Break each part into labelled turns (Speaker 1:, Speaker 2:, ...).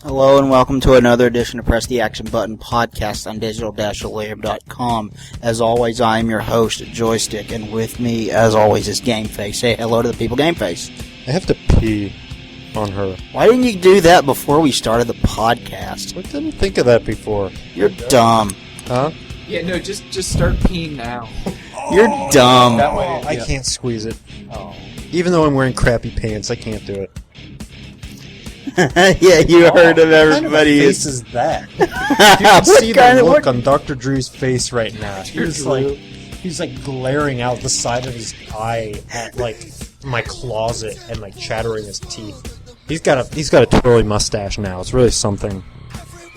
Speaker 1: Hello and welcome to another edition of Press the Action Button podcast on digital-lab.com. As always, I am your host, Joystick, and with me, as always, is Gameface. Say hello to the people, Gameface.
Speaker 2: I have to pee on her.
Speaker 1: Why didn't you do that before we started the podcast?
Speaker 2: I didn't think of that before.
Speaker 1: You're dumb.
Speaker 2: Huh?
Speaker 3: Yeah, no, just start peeing now.
Speaker 1: You're dumb.
Speaker 3: That way,
Speaker 2: I can't squeeze it. Oh. Even though I'm wearing crappy pants, I can't do it.
Speaker 1: Yeah, you heard of everybody.
Speaker 2: What kind of face is that? You can see the look on Dr. Drew's face right now. He's like glaring out the side of his eye at like my closet and like chattering his teeth. He's got a twirly mustache now. It's really something.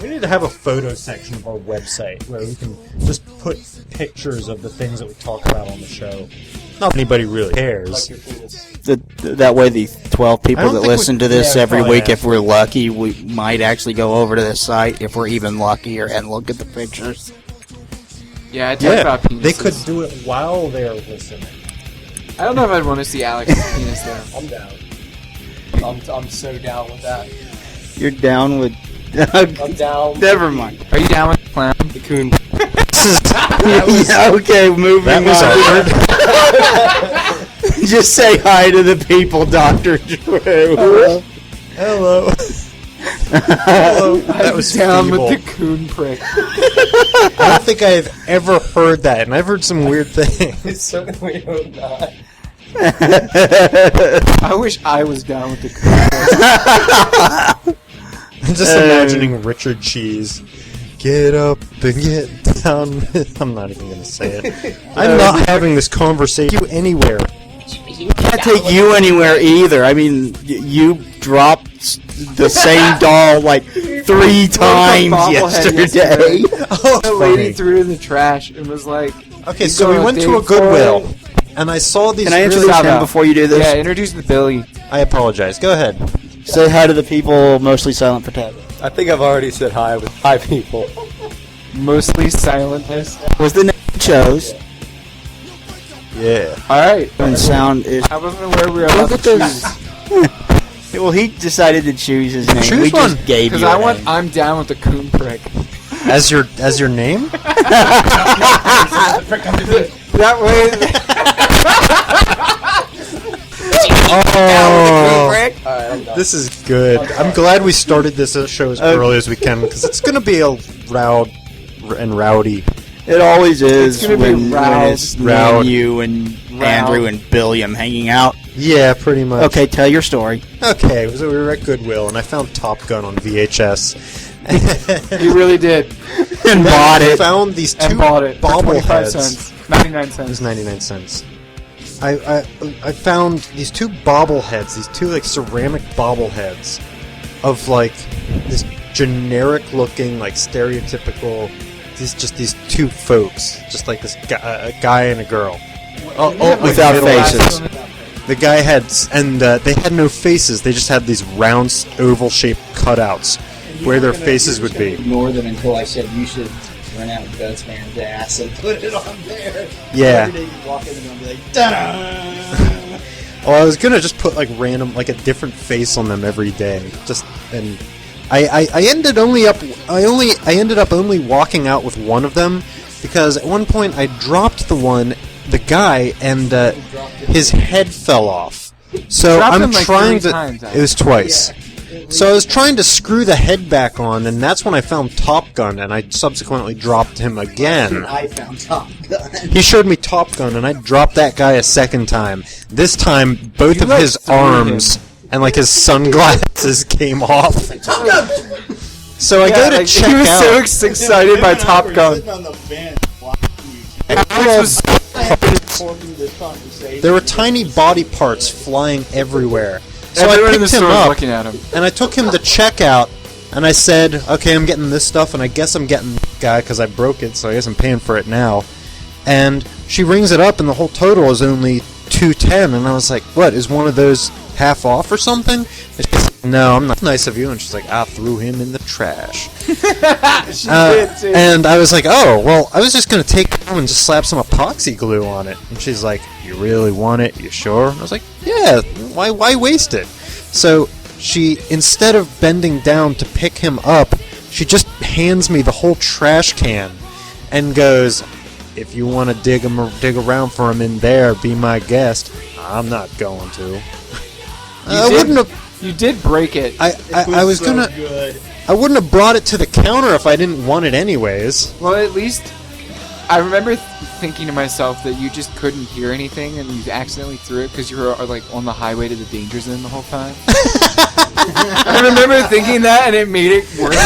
Speaker 2: We need to have a photo section of our website where we can just put pictures of the things that we talk about on the show. Not that anybody really cares.
Speaker 1: That way the 12 people that listen to this every week, if we're lucky, we might actually go over to the site, if we're even luckier, and look at the pictures.
Speaker 3: Yeah, I talk about penises.
Speaker 2: They could do it while they're listening.
Speaker 3: I don't know if I'd want to see Alex's penis, though.
Speaker 4: I'm down. I'm so down with that.
Speaker 1: You're down with...
Speaker 4: I'm down.
Speaker 1: Never mind.
Speaker 3: Are you down with the clown?
Speaker 4: The Kuhn.
Speaker 1: Yeah, okay, moving on. Just say hi to the people, Dr. Drew.
Speaker 2: Hello. Hello. That was
Speaker 3: down
Speaker 2: feeble.
Speaker 3: with the Kuhnprick.
Speaker 2: I don't think I've ever heard that, and I've heard some weird things.
Speaker 4: It's so we hope not.
Speaker 3: I wish I was down with the Kuhnprick.
Speaker 2: I'm just imagining Richard Cheese. Get up and get down. I'm not even going to say it. I'm not having this conversation anywhere.
Speaker 1: Can't take you anywhere either. I mean, you dropped the same doll like 3 times yesterday.
Speaker 3: The lady threw it in the trash and was like...
Speaker 2: Okay, so we went to a Goodwill, and I saw these...
Speaker 1: Can I introduce him before you do this?
Speaker 3: Yeah, introduce the Billy.
Speaker 2: I apologize. Go ahead.
Speaker 1: Say hi to the people, mostly silent for Tab.
Speaker 4: I think I've already said hi with hi people.
Speaker 3: Mostly silentness.
Speaker 1: Was the name you chose?
Speaker 2: Yeah.
Speaker 3: Alright.
Speaker 1: And sound is...
Speaker 3: I wasn't aware we were allowed to choose.
Speaker 1: Well, he decided to choose his name.
Speaker 2: Choose
Speaker 1: we
Speaker 2: one.
Speaker 1: just gave you
Speaker 3: Because
Speaker 1: a name.
Speaker 3: I'm down with the Kuhnprick.
Speaker 2: As your name?
Speaker 3: That way...
Speaker 2: This is good. I'm glad we started this show as early as we can, because it's going to be a loud and rowdy.
Speaker 1: It always is
Speaker 3: It's gonna be
Speaker 1: when it's me and you and Andrew and Billiam hanging out.
Speaker 2: Yeah, pretty much.
Speaker 1: Okay, tell your story.
Speaker 2: Okay, so we were at Goodwill, and I found Top Gun on VHS.
Speaker 3: You really did.
Speaker 1: And bought
Speaker 2: I
Speaker 1: it.
Speaker 2: found these two
Speaker 3: And bought it for 25
Speaker 2: bobbleheads.
Speaker 3: cents. 99
Speaker 2: It was
Speaker 3: cents.
Speaker 2: 99 cents. I found these two bobbleheads, these two like ceramic bobbleheads of like this generic looking, like stereotypical, these two folks, just like this guy, a guy and a girl.
Speaker 1: Without faces.
Speaker 2: The guy had, and they had no faces. They just had these round, oval-shaped cutouts where their faces would be.
Speaker 5: Ignore them until I said you should run out with Dutch Man's ass and put it on there.
Speaker 2: Yeah.
Speaker 5: Every day you walk in and be like, ta-da!
Speaker 2: Well, I was gonna just put like random, like a different face on them every day. Just and I ended up only walking out with one of them because at one point I dropped the guy, and his head fell off. So I'm
Speaker 3: like
Speaker 2: trying
Speaker 3: 3
Speaker 2: to.
Speaker 3: times,
Speaker 2: It was twice. So I was trying to screw the head back on, and that's when I found Top Gun, and I subsequently dropped him again.
Speaker 5: I found Top Gun.
Speaker 2: He showed me Top Gun, and I dropped that guy a second time. This time, both of his arms and like his sunglasses came off. So I go to check
Speaker 3: He was
Speaker 2: out.
Speaker 3: so excited by Top Gun.
Speaker 2: There were tiny body parts flying everywhere. So
Speaker 3: Everyone
Speaker 2: I
Speaker 3: in the
Speaker 2: picked him
Speaker 3: store was
Speaker 2: up,
Speaker 3: looking at him.
Speaker 2: and I took him to checkout, and I said, okay, I'm getting this stuff, and I guess I'm getting this guy because I broke it, so I guess I'm paying for it now. And she rings it up, and the whole total is only $210, and I was like, what, is one of those half off or something? And she said, no, I'm not nice of you, and she's like, I threw him in the trash.
Speaker 3: She did too.
Speaker 2: And I was like, oh, well, I was just going to take it home and just slap some epoxy glue on it. And she's like, you really want it? You sure? And I was like, yeah, why waste it? So she, instead of bending down to pick him up, she just hands me the whole trash can and goes, "If you want to dig around for him in there, be my guest." I'm not going to.
Speaker 3: You did break it.
Speaker 2: I was gonna.
Speaker 5: Good.
Speaker 2: I wouldn't have brought it to the counter if I didn't want it anyways.
Speaker 3: Well, at least I remember thinking to myself that you just couldn't hear anything and you accidentally threw it because you were like on the highway to the danger zone the whole time. I remember thinking that, and it made it worse.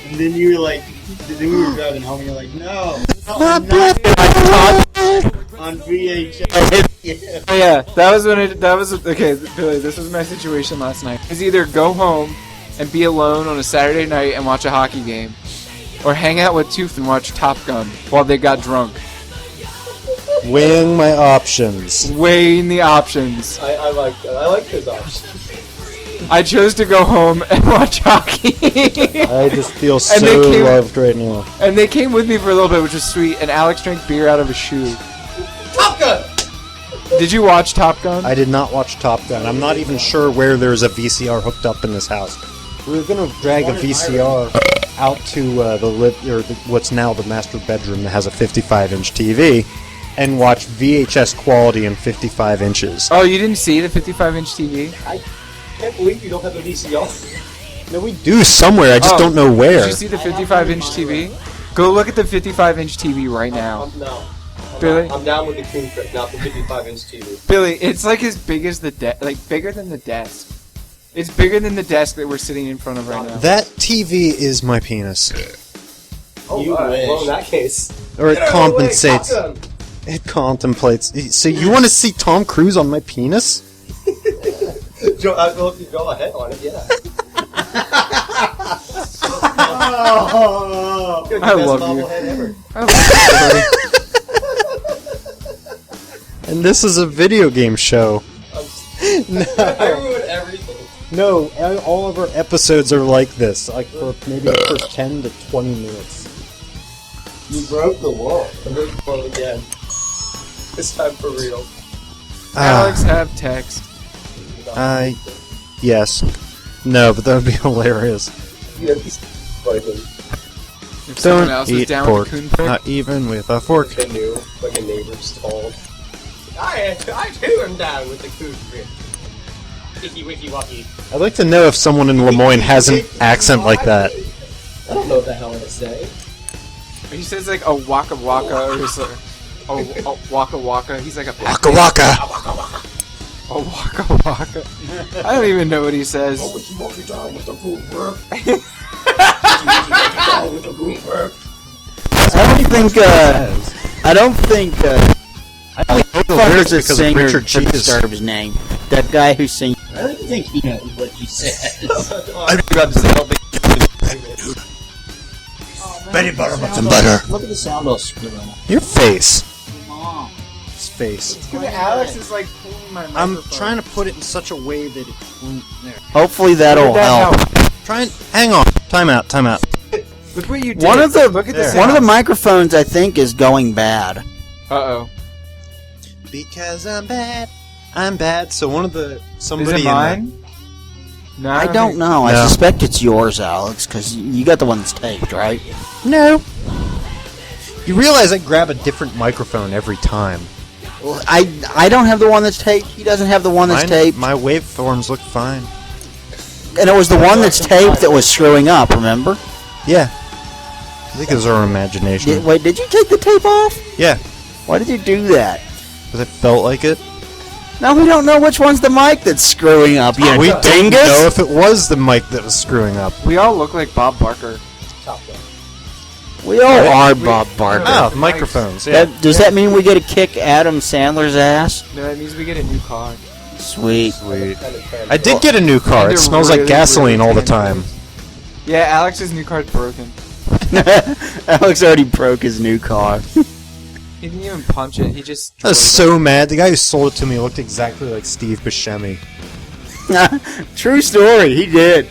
Speaker 5: And then you were like, then we were driving home, and you're like, no,
Speaker 2: My
Speaker 5: not
Speaker 2: breath.
Speaker 5: on VHS.
Speaker 3: Yeah, that was when it. That was okay, Billy. This was my situation last night. It was either go home and be alone on a Saturday night and watch a hockey game, or hang out with Tooth and watch Top Gun while they got drunk.
Speaker 2: Weighing my options.
Speaker 3: Weighing the options.
Speaker 4: I like that. I like those options.
Speaker 3: I chose to go home and watch hockey.
Speaker 2: I just feel
Speaker 3: And they
Speaker 2: so
Speaker 3: came-
Speaker 2: loved right now.
Speaker 3: And they came with me for a little bit, which was sweet. And Alex drank beer out of his shoe.
Speaker 4: Top Gun!
Speaker 3: Did you watch Top Gun?
Speaker 2: I did not watch Top Gun. I'm not even sure where there's a VCR hooked up in this house. We were gonna drag a VCR out to what's now the master bedroom that has a 55-inch TV, and watch VHS quality in 55 inches.
Speaker 3: Oh, you didn't see the 55-inch TV?
Speaker 4: I can't believe you don't have a VCR.
Speaker 2: No, we do somewhere. I just
Speaker 3: Oh,
Speaker 2: don't know where.
Speaker 3: Did you see the 55-inch TV? Go look at the 55-inch TV right now.
Speaker 4: No.
Speaker 3: Billy?
Speaker 4: I'm down with the Kuhnprick, not the 55-inch TV.
Speaker 3: Billy, it's like as big as the desk, like bigger than the desk. It's bigger than the desk that we're sitting in front of right now.
Speaker 2: That TV is my penis,
Speaker 4: Oh,
Speaker 5: You
Speaker 4: alright.
Speaker 5: wish.
Speaker 4: Well, in that case.
Speaker 2: or it
Speaker 4: Get out of the way,
Speaker 2: compensates.
Speaker 4: Top Gun.
Speaker 2: It contemplates. So you want to see Tom Cruise on my penis?
Speaker 4: Go ahead on it, yeah.
Speaker 5: Oh,
Speaker 4: You're the
Speaker 3: I
Speaker 4: best
Speaker 3: love you.
Speaker 4: bobblehead ever.
Speaker 3: I love you,
Speaker 2: And this is a video game show.
Speaker 4: I ruin everything.
Speaker 2: No, all of our episodes are like this, like for maybe the first 10 to 20 minutes.
Speaker 5: you broke the wall.
Speaker 4: Well, again. This time for real.
Speaker 3: Alex, have text.
Speaker 2: Yes. No, but that would be hilarious.
Speaker 4: Yeah, he's fighting.
Speaker 3: If someone else is
Speaker 2: eat
Speaker 3: down
Speaker 2: pork,
Speaker 3: with Kuhnprick.
Speaker 2: not even with a fork.
Speaker 4: Like a neighbor's told. I too am down with the Kuhnprick. Wiki wiki wacky.
Speaker 2: I'd like to know if someone in Lemoyne has an accent like that.
Speaker 4: I don't know what the hell to say.
Speaker 3: He says like a waka waka or he's like, oh waka waka. He's like a
Speaker 2: Waka waka!
Speaker 3: a waka waka. I don't even know what he says.
Speaker 4: Wiki waki down with the Kuhnprick.
Speaker 1: I don't think
Speaker 2: I know the lyrics
Speaker 1: a
Speaker 2: because of
Speaker 1: singer
Speaker 2: Richard
Speaker 1: to
Speaker 2: Cheese.
Speaker 1: Disturbed's name. That guy who sings.
Speaker 5: I don't think he knows what he says.
Speaker 4: I'm about to say, I don't think
Speaker 2: Some butter.
Speaker 5: Look at the sound ball screwing up.
Speaker 2: Your face.
Speaker 5: Mom.
Speaker 2: His face.
Speaker 3: Alex is like pulling my
Speaker 2: I'm
Speaker 3: microphone.
Speaker 2: trying to put it in such a way that it won't. There.
Speaker 1: Hopefully that'll help.
Speaker 2: Hang on. Time out.
Speaker 3: Look what you did.
Speaker 1: One of the
Speaker 3: Look at this.
Speaker 1: one of the microphones I think is going bad.
Speaker 3: Uh-oh.
Speaker 2: Because I'm bad. So
Speaker 3: Is
Speaker 2: somebody
Speaker 3: it mine? No,
Speaker 1: I don't
Speaker 3: think-
Speaker 1: know.
Speaker 2: No.
Speaker 1: I suspect it's yours, Alex, because you got the one that's taped, right?
Speaker 2: No. You realize I grab a different microphone every time.
Speaker 1: Well, I don't have the one that's taped. He doesn't have the one that's taped.
Speaker 2: My waveforms look fine.
Speaker 1: And it was the one that's taped that was screwing up. Remember?
Speaker 2: Yeah. I think it was our imagination.
Speaker 1: Wait, did you take the tape off?
Speaker 2: Yeah.
Speaker 1: Why did you do that?
Speaker 2: Because it felt like it.
Speaker 1: Now we don't know which one's the mic that's screwing up. You
Speaker 2: We didn't
Speaker 1: dingus.
Speaker 2: know if it was the mic that was screwing up.
Speaker 3: We all look like Bob Barker.
Speaker 4: Top Gun.
Speaker 1: We all are Bob Barker.
Speaker 2: Oh, microphones. Yeah.
Speaker 1: Does that mean we get to kick Adam Sandler's ass?
Speaker 3: No, that means we get a new car.
Speaker 1: Sweet.
Speaker 2: Sweet.
Speaker 4: Kind of fan.
Speaker 2: I did get a new car.
Speaker 3: And
Speaker 2: It
Speaker 3: a
Speaker 2: smells
Speaker 3: really,
Speaker 2: like gasoline
Speaker 3: really
Speaker 2: all the
Speaker 3: tan
Speaker 2: time.
Speaker 3: Yeah, Alex's new car's broken.
Speaker 1: Alex already broke his new car.
Speaker 3: He didn't even punch it. He just.
Speaker 2: I was
Speaker 3: drove
Speaker 2: so mad. The guy who sold it to me looked exactly like Steve Buscemi.
Speaker 1: True story. He did.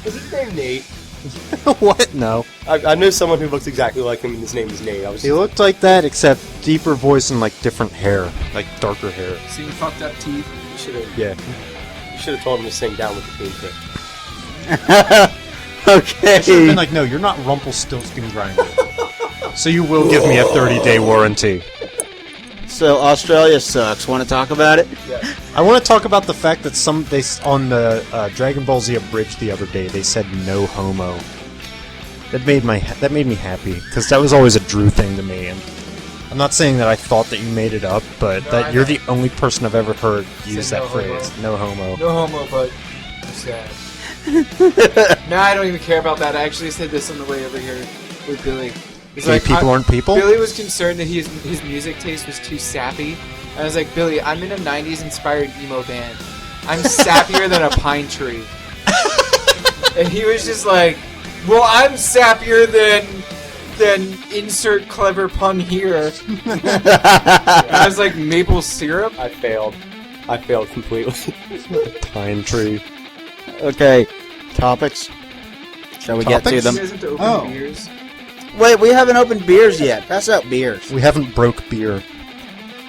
Speaker 4: Was his name Nate?
Speaker 2: What? No.
Speaker 4: I knew someone who looked exactly like him, and his name was Nate.
Speaker 2: He looked like that, except deeper voice and like different hair, like darker hair.
Speaker 3: Seeing fucked up teeth.
Speaker 4: You should have.
Speaker 2: Yeah.
Speaker 4: You should have told him to sing "Down with the Kuhnprick."
Speaker 2: I should have
Speaker 1: Okay.
Speaker 2: been like, no, you're not Rumpelstiltskin Grinder. So you will give me a 30-day warranty.
Speaker 1: So Australia sucks. Want to talk about it?
Speaker 2: I want to talk about the fact that on the Dragon Ball Z Abridged the other day they said no homo. That made me happy because that was always a Drew thing to me. And I'm not saying that I thought that you made it up, but that you're the only person I've ever heard use that
Speaker 3: no
Speaker 2: phrase. No homo.
Speaker 3: No homo, but I'm sad. No, I don't even care about that. I actually said this on the way over here with Billy. It's
Speaker 2: Gay people aren't people?
Speaker 3: Billy was concerned that his music taste was too sappy. I was like, Billy, I'm in a 90s inspired emo band. I'm sappier than a pine tree. And he was just like, well, I'm sappier than insert clever pun here. I was like, maple syrup?
Speaker 4: I failed completely.
Speaker 2: Pine tree.
Speaker 1: Okay. Topics. Shall we get to
Speaker 2: Topics?
Speaker 1: them?
Speaker 3: He doesn't open
Speaker 2: Oh.
Speaker 3: beers.
Speaker 1: Wait, we haven't opened beers yet. Pass out beers.
Speaker 2: We haven't broke beer.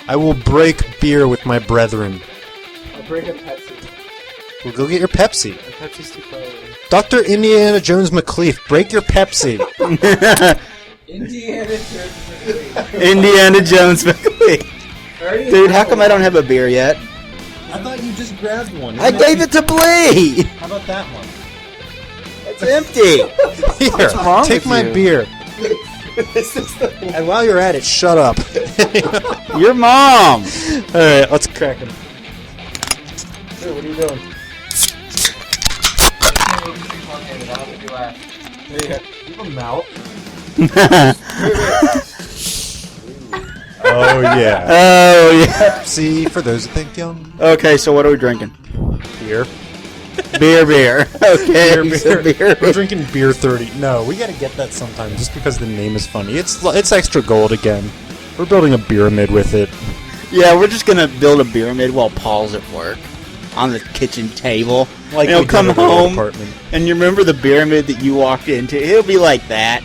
Speaker 2: I will break beer with my brethren.
Speaker 3: I'll break a Pepsi.
Speaker 2: Well, go get your Pepsi.
Speaker 3: A Pepsi's too far away.
Speaker 2: Dr. Indiana Jones McCleef, break your Pepsi.
Speaker 3: Indiana Jones.
Speaker 1: Indiana Jones McLean. Dude, how come I don't have a beer yet?
Speaker 2: I thought you just grabbed one.
Speaker 1: I gave it to Blee.
Speaker 2: How about that one?
Speaker 1: It's empty.
Speaker 2: Here,
Speaker 3: wrong
Speaker 2: take
Speaker 3: with
Speaker 2: my
Speaker 3: you?
Speaker 2: beer. And while you're at it, shut up.
Speaker 1: Your mom.
Speaker 2: Alright, let's crack them.
Speaker 3: Sure, what are you doing? There you go.
Speaker 2: Give them out. Oh, yeah.
Speaker 1: Oh, yeah.
Speaker 2: See, for those that think young,
Speaker 1: Okay, so what are we drinking?
Speaker 2: beer.
Speaker 1: Beer. Okay.
Speaker 2: Beer,
Speaker 1: so
Speaker 2: beer.
Speaker 1: beer.
Speaker 2: We're drinking beer 30. No, we gotta get that sometime just because the name is funny. It's extra gold again. We're building a pyramid with it.
Speaker 1: Yeah, we're just gonna build a pyramid while Paul's at work on the kitchen table.
Speaker 2: Like
Speaker 1: and he'll
Speaker 2: we did
Speaker 1: come
Speaker 2: over the
Speaker 1: home,
Speaker 2: apartment.
Speaker 1: and you remember the pyramid that you walked into? It'll be like that.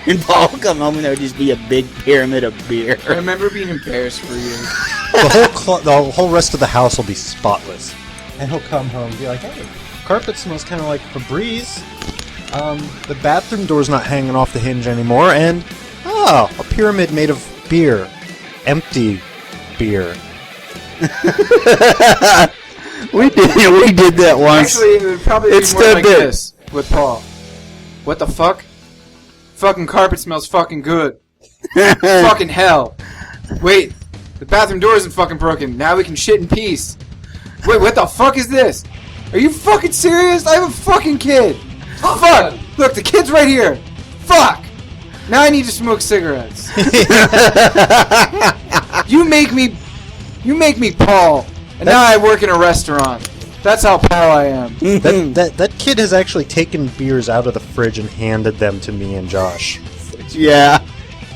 Speaker 1: And Paul will come home, and there'll just be a big pyramid of beer.
Speaker 3: I remember being embarrassed for you.
Speaker 2: The whole rest of the house will be spotless. And he'll come home and be like, hey, carpet smells kind of like Febreze. The bathroom door's not hanging off the hinge anymore, and a pyramid made of beer. Empty beer.
Speaker 1: We did that once.
Speaker 3: Actually, it would probably
Speaker 1: It's
Speaker 3: be more
Speaker 1: the
Speaker 3: like
Speaker 1: bit.
Speaker 3: this with Paul. What the fuck? Fucking carpet smells fucking good. Fucking hell. Wait, the bathroom door isn't fucking broken. Now we can shit in peace. Wait, what the fuck is this? Are you fucking serious? I have a fucking kid. Fuck! Look, the kid's right here. Fuck! Now I need to smoke cigarettes. You make me Paul, and now I work in a restaurant. That's how Paul I am.
Speaker 2: That kid has actually taken beers out of the fridge and handed them to me and Josh.
Speaker 1: Yeah.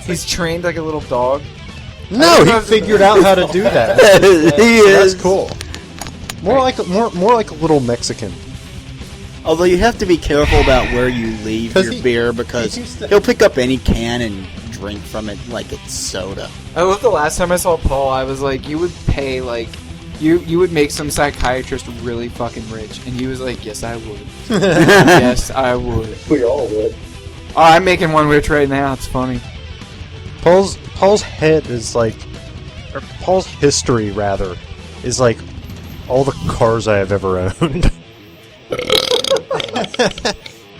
Speaker 3: He's trained like a little dog.
Speaker 2: No, he figured out how to do that.
Speaker 1: He is.
Speaker 2: That's cool. More like a little Mexican.
Speaker 1: Although you have to be careful about where you leave
Speaker 2: 'Cause
Speaker 1: your
Speaker 2: he-
Speaker 1: beer because
Speaker 2: he used to-
Speaker 1: he'll pick up any can and drink from it like it's soda.
Speaker 3: I love the last time I saw Paul, I was like, you would pay like, you would make some psychiatrist really fucking rich, and he was like, yes I would. Yes I would.
Speaker 4: We all would.
Speaker 3: Oh, I'm making one rich right now. It's funny.
Speaker 2: Paul's head is like, or Paul's history rather, is like all the cars I have ever owned.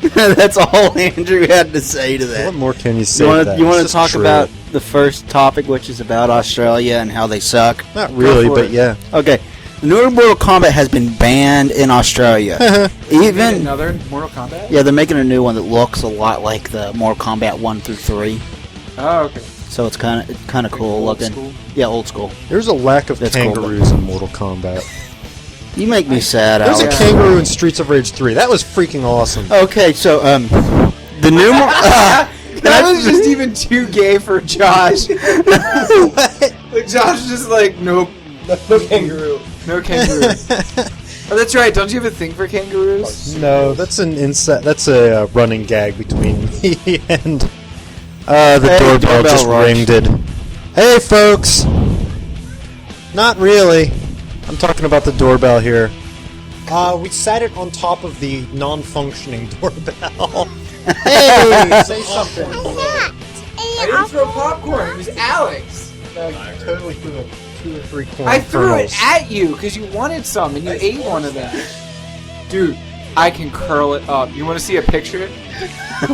Speaker 1: That's all Andrew had to say to
Speaker 2: What
Speaker 1: that.
Speaker 2: more can you say?
Speaker 1: You
Speaker 2: to that?
Speaker 1: want
Speaker 2: It's
Speaker 1: to
Speaker 2: just
Speaker 1: talk
Speaker 2: true.
Speaker 1: about the first topic, which is about Australia and how they suck?
Speaker 2: Not really,
Speaker 3: for
Speaker 2: but
Speaker 3: it.
Speaker 2: yeah.
Speaker 1: Okay. The new Mortal Kombat has been banned in Australia. Even
Speaker 3: Another Mortal Kombat?
Speaker 1: yeah, they're making a new one that looks a lot like the Mortal Kombat 1 through 3.
Speaker 3: Oh, okay.
Speaker 1: So it's kind of cool
Speaker 3: old
Speaker 1: looking.
Speaker 3: school?
Speaker 1: Yeah, old school.
Speaker 2: There's a lack of
Speaker 1: That's cool,
Speaker 2: kangaroos in Mortal Kombat.
Speaker 1: You make me sad,
Speaker 2: There's
Speaker 1: Alex.
Speaker 2: a kangaroo in Streets of Rage 3. That was freaking awesome.
Speaker 1: Okay, so the new
Speaker 3: That was just even too gay for Josh. Like Josh was just like, nope,
Speaker 4: No kangaroo.
Speaker 3: no kangaroo. Oh, that's right. Don't you have a thing for kangaroos?
Speaker 2: No, that's That's a running gag between me and the doorbell just ringed. Hey, folks. Not really. I'm talking about the doorbell here. We sat it on top of the non-functioning doorbell. Hey, say something.
Speaker 3: I didn't throw popcorn. It was Alex.
Speaker 2: I totally threw 2 or 3 corn
Speaker 3: I threw
Speaker 2: kernels.
Speaker 3: it at you because you wanted some and you ate one of them. Dude, I can curl it up. You want to see a picture?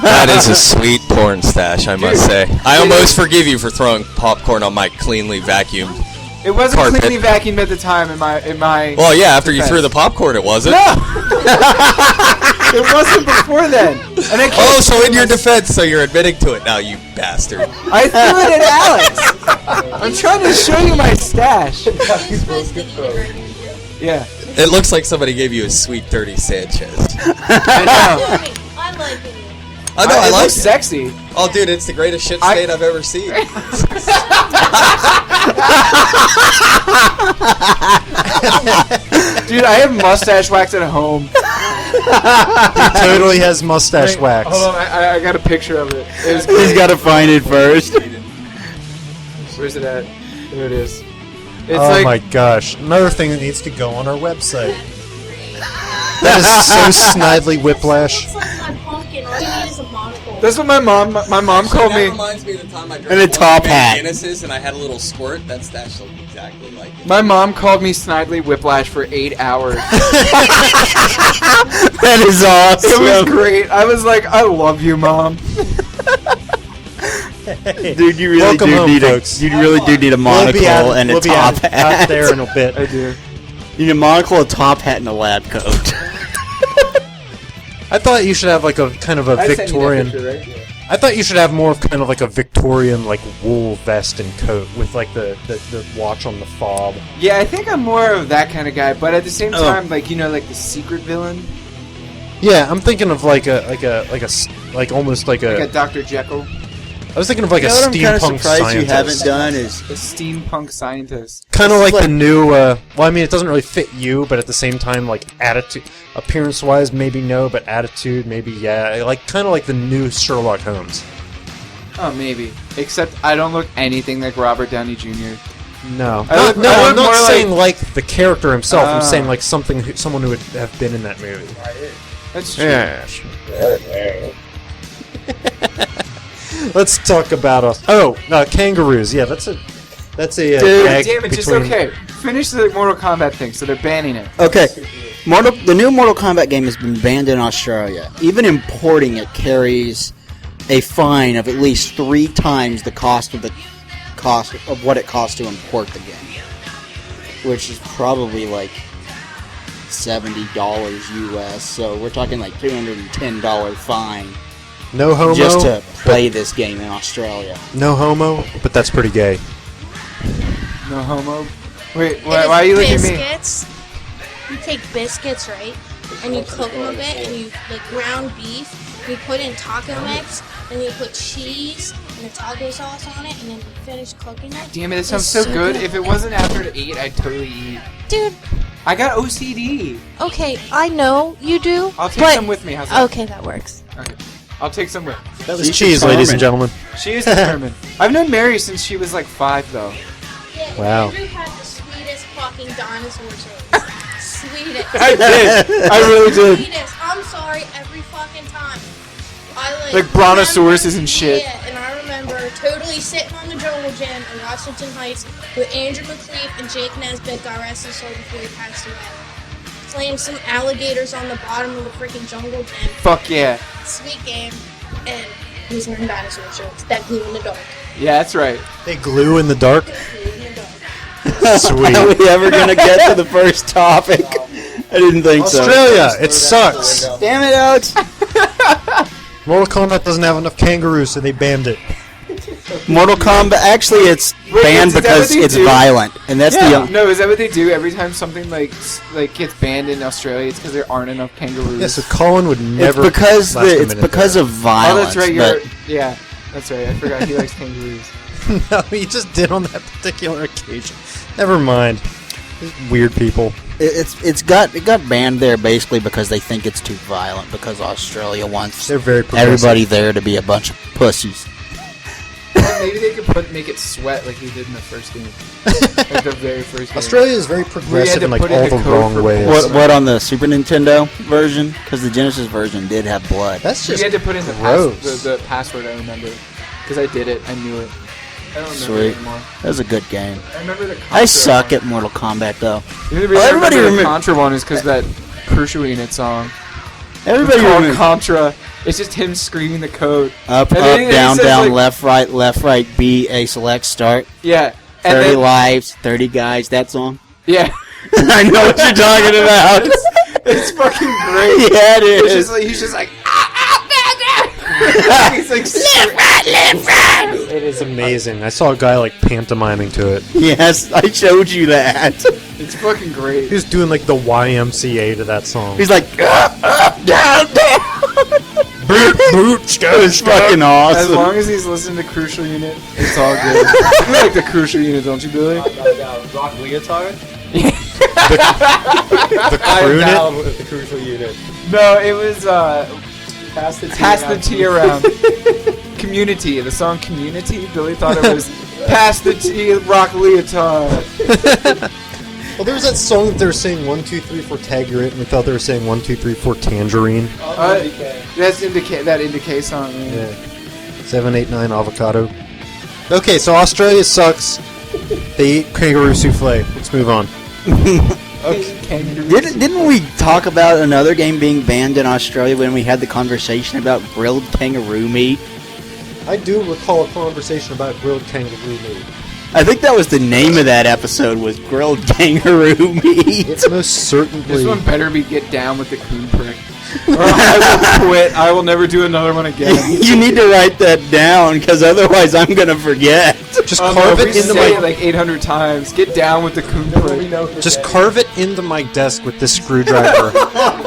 Speaker 6: That is a sweet porn stash, I must say. I almost forgive you for throwing popcorn on my cleanly vacuumed.
Speaker 3: It wasn't
Speaker 6: Carpet.
Speaker 3: cleanly vacuumed at the time in my.
Speaker 6: Well, yeah, after
Speaker 3: defense.
Speaker 6: you threw the popcorn, it wasn't.
Speaker 3: No! It wasn't before then. And I
Speaker 6: Oh, so in your defense, so you're admitting to it now, you bastard.
Speaker 3: I threw it at Alex. I'm trying to show you my stash. Yeah.
Speaker 6: It looks like somebody gave you a sweet, dirty Sanchez.
Speaker 3: I know.
Speaker 7: I like it.
Speaker 6: I know, I
Speaker 3: it
Speaker 6: like
Speaker 3: looks
Speaker 6: it.
Speaker 3: sexy.
Speaker 6: Oh, dude, it's the greatest shit stain I've ever seen.
Speaker 3: Dude, I have mustache wax at home.
Speaker 2: He totally has mustache wax.
Speaker 3: Hold on, I got a picture of it.
Speaker 1: He's got to find it first.
Speaker 3: Where's it at? There it is. It's
Speaker 2: Oh my gosh. Another thing that needs to go on our website. That is so snidely whiplash.
Speaker 7: Looks like my pumpkin. All you need is a monocle.
Speaker 3: That's what my mom called
Speaker 6: That
Speaker 3: me.
Speaker 6: reminds me of the time I drank
Speaker 1: And a top
Speaker 6: one
Speaker 1: hat.
Speaker 6: Guinnesses and I had a little squirt. That stash looked exactly like it.
Speaker 3: My mom called me Snidely Whiplash for 8 hours.
Speaker 1: That is awesome.
Speaker 3: It was great. I was like, I love you, Mom.
Speaker 1: Dude, you really
Speaker 2: Welcome
Speaker 1: do
Speaker 2: home,
Speaker 1: need
Speaker 2: folks.
Speaker 1: You really do need a monocle and a
Speaker 2: we'll be
Speaker 1: top
Speaker 2: out
Speaker 1: hat.
Speaker 2: there in a bit.
Speaker 3: I do.
Speaker 1: You need a monocle, a top hat, and a lab coat.
Speaker 2: I thought you should have like a kind of a Victorian. I thought you should have more of kind of like a Victorian like wool vest and coat with like the watch on the fob.
Speaker 3: Yeah, I think I'm more of that kind of guy, but at the same time, like, you know, like the secret villain,
Speaker 2: Yeah, I'm thinking of like almost like
Speaker 3: like a
Speaker 2: a.
Speaker 3: Dr. Jekyll,
Speaker 2: I was thinking of like
Speaker 1: You
Speaker 2: a
Speaker 1: know what I'm kind of
Speaker 2: steampunk
Speaker 1: surprised you haven't
Speaker 2: scientist.
Speaker 1: done is
Speaker 3: a steampunk scientist.
Speaker 2: Kind of
Speaker 1: This is
Speaker 2: like the
Speaker 1: like-
Speaker 2: new. Well, I mean, it doesn't really fit you, but at the same time, like attitude, appearance-wise, maybe no, but attitude, maybe yeah. Like kind of like the new Sherlock Holmes.
Speaker 3: Oh, maybe. Except I don't look anything like Robert Downey Jr.
Speaker 2: No,
Speaker 3: I look-
Speaker 2: no,
Speaker 3: I
Speaker 2: I'm
Speaker 3: look
Speaker 2: not
Speaker 3: more
Speaker 2: saying like the character himself. I'm
Speaker 3: Ah.
Speaker 2: saying like someone who would have been in that movie.
Speaker 3: That's true.
Speaker 2: Yes. Let's talk about kangaroos. Yeah, that's a
Speaker 3: Dude,
Speaker 2: gag
Speaker 3: damn it, just
Speaker 2: between-
Speaker 3: okay. Finish the Mortal Kombat thing, so they're banning it.
Speaker 1: okay. The new Mortal Kombat game has been banned in Australia. Even importing it carries a fine of at least 3 times the cost of what it costs to import the game, which is probably like $70 US. So we're talking like $210 fine
Speaker 2: No homo.
Speaker 1: just to play this game in Australia.
Speaker 2: No homo, but that's pretty gay.
Speaker 3: No homo. Wait,
Speaker 7: It
Speaker 3: why
Speaker 7: is
Speaker 3: are you looking at me?
Speaker 7: biscuits. You take biscuits, right? And you cook them a bit, and you like ground beef. You put in taco mix, and you put cheese and a taco sauce on it, and then you finish cooking it.
Speaker 3: Damn it, it sounds
Speaker 7: It's
Speaker 3: so good. If it wasn't after 8, I'd totally eat.
Speaker 7: Dude,
Speaker 3: I got OCD.
Speaker 7: okay, I know you do.
Speaker 3: I'll take
Speaker 7: but
Speaker 3: some with me. How's that?
Speaker 7: Okay, that works.
Speaker 3: Okay. I'll take some with.
Speaker 2: That was
Speaker 1: She's
Speaker 2: cheese, ladies and
Speaker 1: determined.
Speaker 2: gentlemen.
Speaker 3: She is determined. I've known Mary since she was like 5, though.
Speaker 7: Yeah,
Speaker 2: Wow.
Speaker 7: Andrew had the sweetest fucking dinosaur toys. Sweetest.
Speaker 3: I did. I really did.
Speaker 7: Sweetest. I'm sorry, every fucking time. I
Speaker 3: Like brontosauruses and shit.
Speaker 7: Yeah, and I remember totally sitting on the jungle gym in Washington Heights with Andrew McCleave and Jake Nesbitt, got rest his soul before he passed away. Playing some alligators on the bottom of the freaking jungle gym.
Speaker 3: Fuck yeah.
Speaker 7: Sweet game. And he was wearing dinosaur shorts that glue in the dark.
Speaker 3: Yeah, that's right.
Speaker 2: They glue in the dark.
Speaker 7: Glue in the dark.
Speaker 2: Sweet.
Speaker 1: Are we ever gonna get to the first topic? I didn't think
Speaker 2: Australia, it sucks.
Speaker 1: so. Damn it, Alex!
Speaker 2: Mortal Kombat doesn't have enough kangaroos, so they banned it.
Speaker 1: Mortal Kombat. Actually, it's banned
Speaker 3: is that
Speaker 1: because
Speaker 3: what they
Speaker 1: it's
Speaker 3: do?
Speaker 1: violent, and that's the.
Speaker 3: No, is that what they do every time something like gets banned in Australia? It's because there aren't enough kangaroos.
Speaker 2: Yeah, so Colin would
Speaker 1: It's
Speaker 2: never.
Speaker 1: because
Speaker 2: last a
Speaker 1: it's
Speaker 2: minute
Speaker 1: because
Speaker 2: there.
Speaker 1: of violence.
Speaker 3: Oh, that's right.
Speaker 1: but-
Speaker 3: Yeah, that's right. I forgot he likes kangaroos.
Speaker 2: No, he just did on that particular occasion. Never mind. Weird people.
Speaker 1: it got banned there basically because they think it's too violent because Australia wants
Speaker 2: They're very progressive.
Speaker 1: everybody there to be a bunch of pussies.
Speaker 3: Maybe they could make it sweat like they did in the first game. Like the very first game.
Speaker 2: Australia is very progressive
Speaker 3: to
Speaker 2: in like
Speaker 3: put in
Speaker 2: all
Speaker 3: the
Speaker 2: the
Speaker 3: code
Speaker 2: wrong
Speaker 3: for
Speaker 2: ways.
Speaker 1: What on the Super Nintendo version? Because the Genesis version did have blood.
Speaker 2: That's
Speaker 3: You
Speaker 2: just
Speaker 3: had to put in
Speaker 2: gross.
Speaker 3: the password, I remember. Because I did it. I knew it. I don't remember
Speaker 1: Sweet.
Speaker 3: anymore.
Speaker 1: That was a good game.
Speaker 3: I remember the Contra
Speaker 1: I suck
Speaker 3: one.
Speaker 1: at Mortal Kombat though.
Speaker 3: The reason
Speaker 1: everybody
Speaker 3: I remember
Speaker 1: remember-
Speaker 3: the Contra one is because that Crucial Unit song.
Speaker 1: Everybody
Speaker 3: It's called
Speaker 1: remember
Speaker 3: Contra. It's just him screaming the code.
Speaker 1: up,
Speaker 3: And then he
Speaker 1: down,
Speaker 3: says,
Speaker 1: down,
Speaker 3: like-
Speaker 1: left, right, B, A, select, start.
Speaker 3: Yeah. And
Speaker 1: 30
Speaker 3: then,
Speaker 1: lives, 30 guys. That song.
Speaker 3: yeah.
Speaker 1: I know what you're talking about.
Speaker 3: It's fucking great.
Speaker 1: Yeah, it
Speaker 3: It's
Speaker 1: is.
Speaker 3: just like, he's just like, he's like,
Speaker 1: left, right.
Speaker 2: It is amazing. I saw a guy like pantomiming to it.
Speaker 1: Yes, I showed you that.
Speaker 3: it's fucking great.
Speaker 2: He was doing like the YMCA to that song.
Speaker 1: He's like, up, down, down. It was fucking
Speaker 3: As
Speaker 1: awesome.
Speaker 3: long as he's listening to Crucial Unit, it's all good. You like the Crucial Unit, don't you, Billy?
Speaker 4: Rock Leotard?
Speaker 2: the
Speaker 4: I'm
Speaker 2: croon
Speaker 4: down
Speaker 2: it.
Speaker 4: with the Crucial Unit.
Speaker 3: No, it was
Speaker 4: Pass the tea
Speaker 3: Pass the
Speaker 4: around.
Speaker 3: Tea Around. Community. The song Community. Billy thought it was Pass the Tea, Rock Leotard.
Speaker 2: Well, there was that song that they were saying 1, 2, 3 for Taggart, and we thought they were saying 1, 2, 3 for Tangerine.
Speaker 3: That's that Indicate song, man.
Speaker 2: Yeah. 7, 8, 9 avocado. Okay, so Australia sucks. They eat kangaroo souffle. Let's move on.
Speaker 3: Okay.
Speaker 1: Didn't we talk about another game being banned in Australia when we had the conversation about grilled kangaroo meat?
Speaker 2: I do recall a conversation about grilled kangaroo meat.
Speaker 1: I think that was the name of that episode, was grilled kangaroo meat.
Speaker 2: It's most certainly...
Speaker 3: This one better be Get Down with the Kuhnprick. Or I will quit. I will never do another one again.
Speaker 1: You need to write that down, because otherwise I'm going to forget.
Speaker 2: Just
Speaker 3: Oh,
Speaker 2: carve
Speaker 3: no,
Speaker 2: it
Speaker 3: we
Speaker 2: into
Speaker 3: say
Speaker 2: my...
Speaker 3: it like 800 times. Get down with the Kuhnprick.
Speaker 2: Just carve it into my desk with this screwdriver.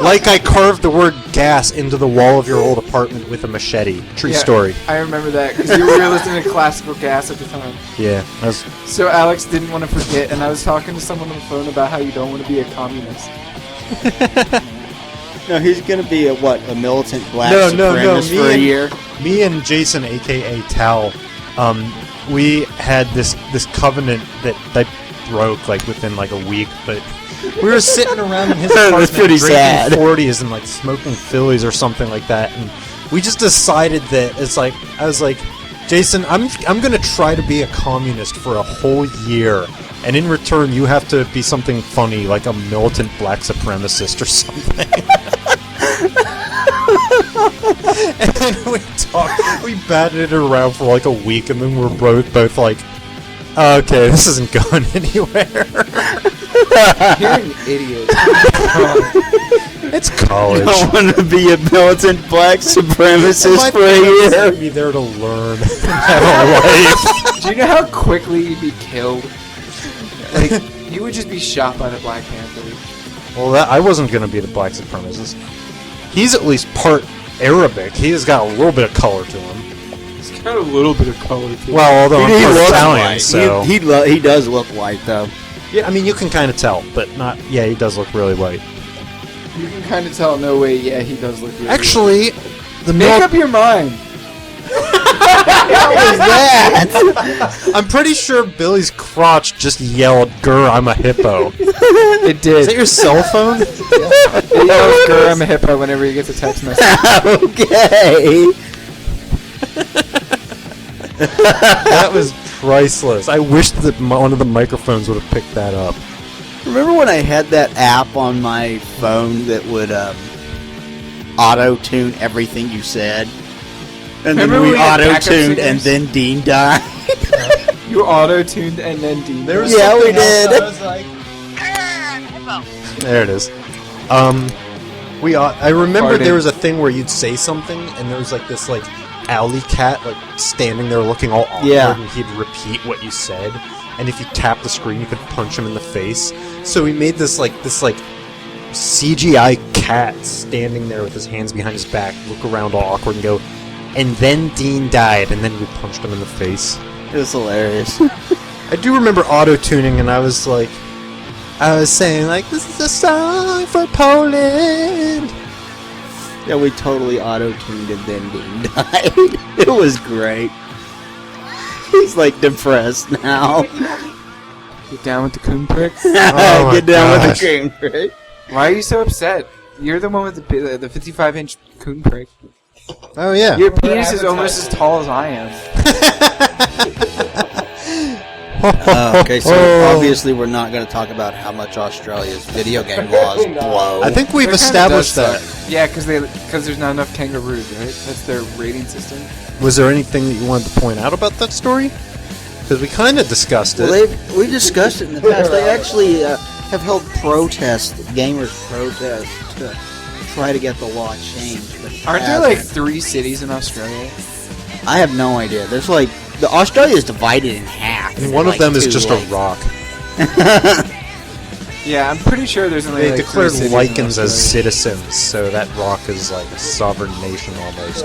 Speaker 2: Like I carved the word gas into the wall of your old apartment with a machete. True
Speaker 3: Yeah,
Speaker 2: story.
Speaker 3: I remember that because you were listening to classical gas at the time.
Speaker 2: Yeah. That's,
Speaker 3: So Alex didn't want to forget, and I was talking to someone on the phone about how you don't want to be a communist.
Speaker 1: No, he's going to be a militant black
Speaker 2: No,
Speaker 1: supremacist
Speaker 2: me
Speaker 1: for a
Speaker 2: and-
Speaker 1: year.
Speaker 2: me and Jason, a.k.a. Tal, we had this covenant that broke like within like a week, but we were sitting around in his
Speaker 1: That's
Speaker 2: apartment
Speaker 1: pretty
Speaker 2: drinking
Speaker 1: sad.
Speaker 2: 40s and like smoking Phillies or something like that, and we just decided that it's like I was like, Jason, I'm gonna try to be a communist for a whole year, and in return you have to be something funny like a militant black supremacist or something. And then we talked, we batted it around for like a week, and then we're both like, okay, this isn't going anywhere.
Speaker 3: You're an idiot.
Speaker 2: It's college.
Speaker 1: I want to be a militant black supremacist
Speaker 2: My
Speaker 1: for a
Speaker 2: parents
Speaker 1: year.
Speaker 2: would be there to learn and have a life.
Speaker 3: Do you know how quickly you'd be killed? Like, you would just be shot by the Black Panthers.
Speaker 2: Well, I wasn't going to be the black supremacist. He's at least part Arabic. He has got a little bit of color to him.
Speaker 3: It's got a little bit of color to it.
Speaker 2: Well, although I'm
Speaker 1: He
Speaker 2: part
Speaker 1: looks
Speaker 2: Italian,
Speaker 1: white.
Speaker 2: so
Speaker 1: He does look white, though.
Speaker 2: yeah, I mean you can kind of tell, but not. Yeah, he does look really white.
Speaker 3: You can kind of tell, no way, yeah, he does look really
Speaker 2: Actually, the
Speaker 3: Make
Speaker 2: milk.
Speaker 3: up your mind.
Speaker 2: I'm pretty sure Billy's crotch just yelled, "Grr, I'm a hippo."
Speaker 3: It did.
Speaker 2: Is that your cell phone?
Speaker 3: It yells, "Grr, I'm a hippo" whenever he gets a text message.
Speaker 1: Okay.
Speaker 2: That was priceless. I wish that one of the microphones would have picked that up.
Speaker 1: Remember when I had that app on my phone that would auto-tune everything you said? And
Speaker 3: Remember
Speaker 1: then we
Speaker 3: we had backup
Speaker 1: auto-tuned and
Speaker 3: singers?
Speaker 1: then Dean died?
Speaker 3: You auto-tuned and then demoed.
Speaker 2: There was
Speaker 1: Yeah, we
Speaker 2: something else
Speaker 1: did.
Speaker 2: I was like, there it is. I remember
Speaker 3: Farted.
Speaker 2: there was a thing where you'd say something and there was like this like alley cat like standing there looking all awkward,
Speaker 1: Yeah.
Speaker 2: and he'd repeat what you said, and if you tap the screen you could punch him in the face. So we made this CGI cat standing there with his hands behind his back, look around all awkward and go, "And then Dean died," and then we punched him in the face.
Speaker 1: It was hilarious.
Speaker 2: I do remember auto-tuning, and I was like, I was saying, like, this is a song for Poland.
Speaker 1: Yeah, we totally auto-tuned and then Dean died. It was great. He's like depressed now.
Speaker 3: Get down with the Kuhnprick.
Speaker 2: Oh my
Speaker 1: Get down
Speaker 2: gosh.
Speaker 1: with the Kuhnprick.
Speaker 3: Why are you so upset? You're the one with the 55-inch Kuhnprick.
Speaker 2: Oh, yeah.
Speaker 3: Your penis is almost as tall as I am.
Speaker 1: Okay, so obviously we're not going to talk about how much Australia's video game laws blow.
Speaker 2: I think we've
Speaker 3: That kinda
Speaker 2: established
Speaker 3: does
Speaker 2: that.
Speaker 3: suck. Yeah, because there's not enough kangaroos, right? That's their rating system.
Speaker 2: Was there anything that you wanted to point out about that story? Because we kind of discussed it.
Speaker 1: Well, we discussed it in the past. They actually have held gamers protests to try to get the law changed. But it
Speaker 3: Aren't there like
Speaker 1: hasn't.
Speaker 3: 3 cities in Australia?
Speaker 1: I have no idea. There's like Australia is divided in half.
Speaker 2: And one of
Speaker 1: like
Speaker 2: them is
Speaker 1: two,
Speaker 2: just
Speaker 1: like-
Speaker 2: a rock.
Speaker 3: Yeah, I'm pretty sure there's only
Speaker 2: They
Speaker 3: like
Speaker 2: declared
Speaker 3: 3 cities in
Speaker 2: Lycans as
Speaker 3: Australia.
Speaker 2: citizens, so that rock is like a sovereign nation almost.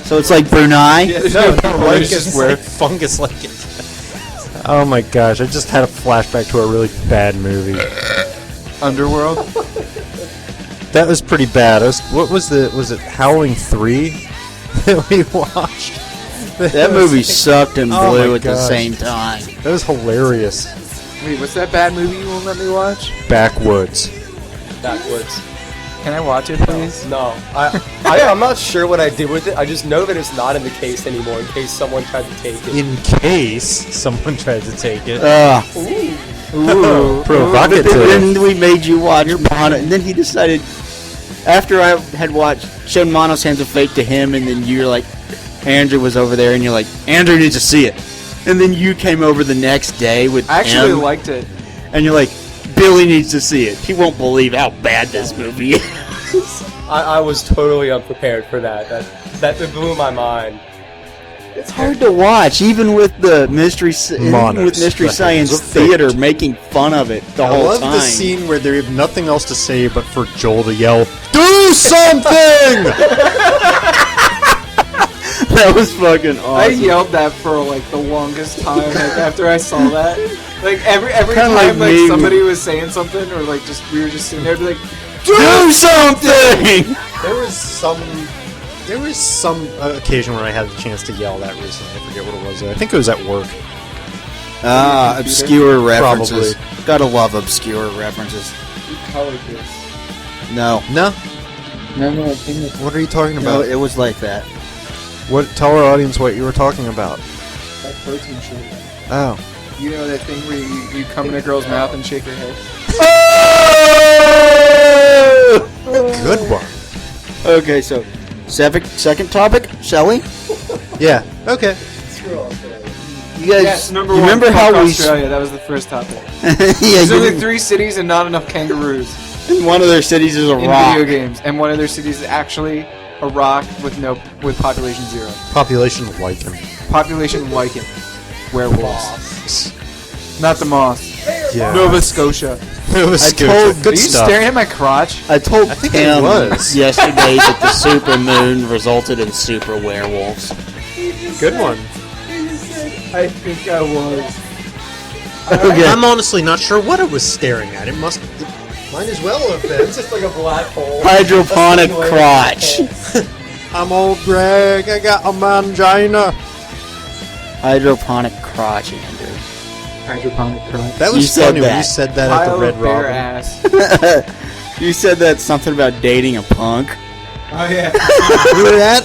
Speaker 1: So it's like Brunei.
Speaker 3: Yeah, there's no people, there's just
Speaker 2: Lycans
Speaker 3: where
Speaker 2: like fungus lichen. Oh my gosh, I just had a flashback to a really bad movie.
Speaker 3: Underworld.
Speaker 2: That was pretty bad. Was it Howling 3 that we watched?
Speaker 1: That movie sucked and
Speaker 2: Oh
Speaker 1: blew
Speaker 2: my
Speaker 1: at the
Speaker 2: gosh.
Speaker 1: same time.
Speaker 2: That was hilarious.
Speaker 3: Wait, what's that bad movie you won't let me watch?
Speaker 2: Backwoods.
Speaker 4: Backwoods.
Speaker 3: Can I watch it, please?
Speaker 4: No, I'm not sure what I did with it. I just know that it's not in the case anymore. In case someone tried to take it.
Speaker 2: In case someone tried to take it.
Speaker 3: Ooh.
Speaker 2: Provocative.
Speaker 1: Then we made you watch Mono, and then he decided, after I had shown Mono's Hands of Fate to him, and then you're like, Andrew was over there, and you're like, Andrew needs to see it. And then you came over the next day with
Speaker 3: I actually
Speaker 1: him,
Speaker 3: liked it.
Speaker 1: and you're like, Billy needs to see it. He won't believe how bad this movie is.
Speaker 4: I was totally unprepared for that. That blew my mind.
Speaker 1: It's hard to watch, even with the Mystery
Speaker 2: Monos,
Speaker 1: Mystery
Speaker 2: the
Speaker 1: Science
Speaker 2: Hands of Fate.
Speaker 1: Theater making fun of it the
Speaker 2: I
Speaker 1: whole
Speaker 2: love
Speaker 1: time.
Speaker 2: the scene where they have nothing else to say but for Joel to yell, "Do something!"
Speaker 1: That was fucking
Speaker 3: I
Speaker 1: awesome.
Speaker 3: yelled that for like the longest time after I saw that. Like every
Speaker 1: Kinda
Speaker 3: time
Speaker 1: like me.
Speaker 3: somebody was saying something or like just we were just sitting there be like,
Speaker 1: Do something!
Speaker 2: There was some occasion where I had the chance to yell that recently. I forget what it was. I think it was at work.
Speaker 1: Obscure references. Gotta love obscure references. No.
Speaker 2: No?
Speaker 3: no, I think it's
Speaker 2: What are you talking
Speaker 1: No,
Speaker 2: about?
Speaker 1: it was like that.
Speaker 2: Tell our audience what you were talking about.
Speaker 3: that protein shake.
Speaker 2: Oh.
Speaker 3: You know that thing where you come in a girl's mouth and shake her head?
Speaker 2: Good one.
Speaker 1: Okay, so second topic, Shelly.
Speaker 2: Yeah. Okay.
Speaker 1: You guys,
Speaker 3: Yes, number
Speaker 1: you
Speaker 3: one.
Speaker 1: remember
Speaker 3: fuck
Speaker 1: how we?
Speaker 3: Australia? That was the first topic.
Speaker 1: Yeah,
Speaker 3: There's
Speaker 1: you
Speaker 3: only
Speaker 1: didn't-
Speaker 3: 3 cities and not enough kangaroos
Speaker 1: one of their cities is a
Speaker 3: in
Speaker 1: rock.
Speaker 3: video games, and one of their cities is actually a rock with population 0.
Speaker 2: Population lichen.
Speaker 3: Population lichen. Werewolves. Not the moss.
Speaker 2: Yeah.
Speaker 3: Nova Scotia.
Speaker 2: Nova Scotia.
Speaker 1: told-
Speaker 2: Good
Speaker 3: Are you
Speaker 2: stuff.
Speaker 3: staring at my crotch?
Speaker 1: I told
Speaker 2: think
Speaker 1: Pam
Speaker 2: it was.
Speaker 1: yesterday that the super moon resulted in super werewolves.
Speaker 2: Good one.
Speaker 3: I think I was.
Speaker 1: Okay.
Speaker 2: I'm honestly not sure what it was staring at. It might as well have been.
Speaker 4: It's just like a black hole.
Speaker 1: Hydroponic crotch.
Speaker 2: I'm old Greg. I got a mangina.
Speaker 1: Hydroponic crotch, Andrew.
Speaker 3: Hydroponic crotch.
Speaker 2: That
Speaker 1: You
Speaker 2: was
Speaker 1: said
Speaker 2: funny when
Speaker 1: that.
Speaker 2: you said that at the
Speaker 3: Pile
Speaker 2: Red
Speaker 3: of bare
Speaker 2: Robin.
Speaker 3: ass.
Speaker 1: You said that something about dating a punk.
Speaker 3: Oh yeah.
Speaker 2: We were at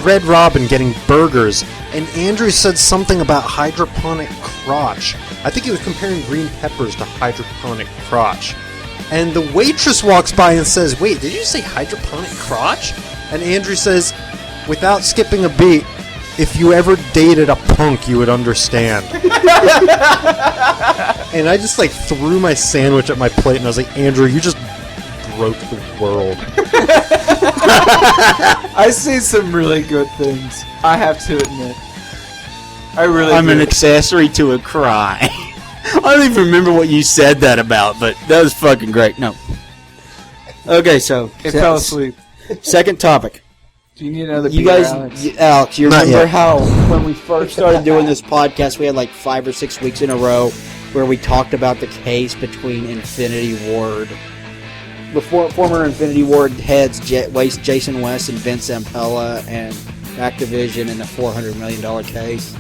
Speaker 2: Red Robin getting burgers, and Andrew said something about hydroponic crotch. I think he was comparing green peppers to hydroponic crotch. And the waitress walks by and says, "Wait, did you say hydroponic crotch?" And Andrew says, without skipping a beat, "If you ever dated a punk, you would understand." And I just threw my sandwich at my plate, and I was like, "Andrew, you just broke the world."
Speaker 3: I say some really good things. I have to admit. I really
Speaker 1: I'm
Speaker 3: do.
Speaker 1: an accessory to a crime. I don't even remember what you said that about, but that was fucking great. No. Okay, so
Speaker 3: It fell asleep.
Speaker 1: second topic.
Speaker 3: Do you need another
Speaker 1: You
Speaker 3: beer,
Speaker 1: guys,
Speaker 3: Alex?
Speaker 1: Alex, you
Speaker 2: Not
Speaker 1: remember
Speaker 2: yet.
Speaker 1: how when we first started doing this podcast, we had 5 or 6 weeks in a row where we talked about the case between Infinity Ward. The former Infinity Ward heads Jason West and Vince Zampella and Activision in the $400 million case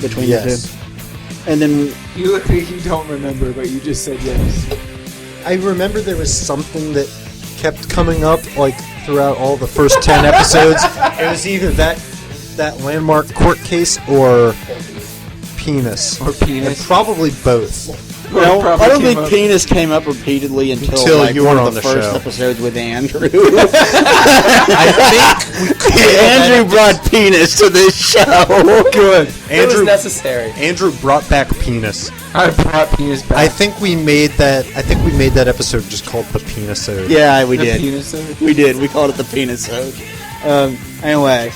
Speaker 1: between the two. And then
Speaker 3: You look like you don't remember, but you just said yes.
Speaker 2: I remember there was something that kept coming up like throughout all the first 10 episodes. It was either that landmark court case or penis.
Speaker 3: Or penis.
Speaker 2: And probably both.
Speaker 1: well,
Speaker 3: probably
Speaker 1: I don't
Speaker 3: came
Speaker 1: think
Speaker 3: up.
Speaker 1: penis came up repeatedly until
Speaker 2: you
Speaker 1: one
Speaker 2: were
Speaker 1: of
Speaker 2: on
Speaker 1: the
Speaker 2: the
Speaker 1: first
Speaker 2: show.
Speaker 1: episodes with Andrew.
Speaker 2: I think we
Speaker 1: Andrew brought penis to this show. Good.
Speaker 4: It was
Speaker 2: Andrew
Speaker 4: necessary.
Speaker 2: Andrew brought back penis.
Speaker 3: I brought penis back.
Speaker 2: I think we made that episode just called the penisode.
Speaker 1: Yeah, we
Speaker 3: The
Speaker 1: did.
Speaker 3: penis.
Speaker 1: We did. We called it the penis ode. Anyway,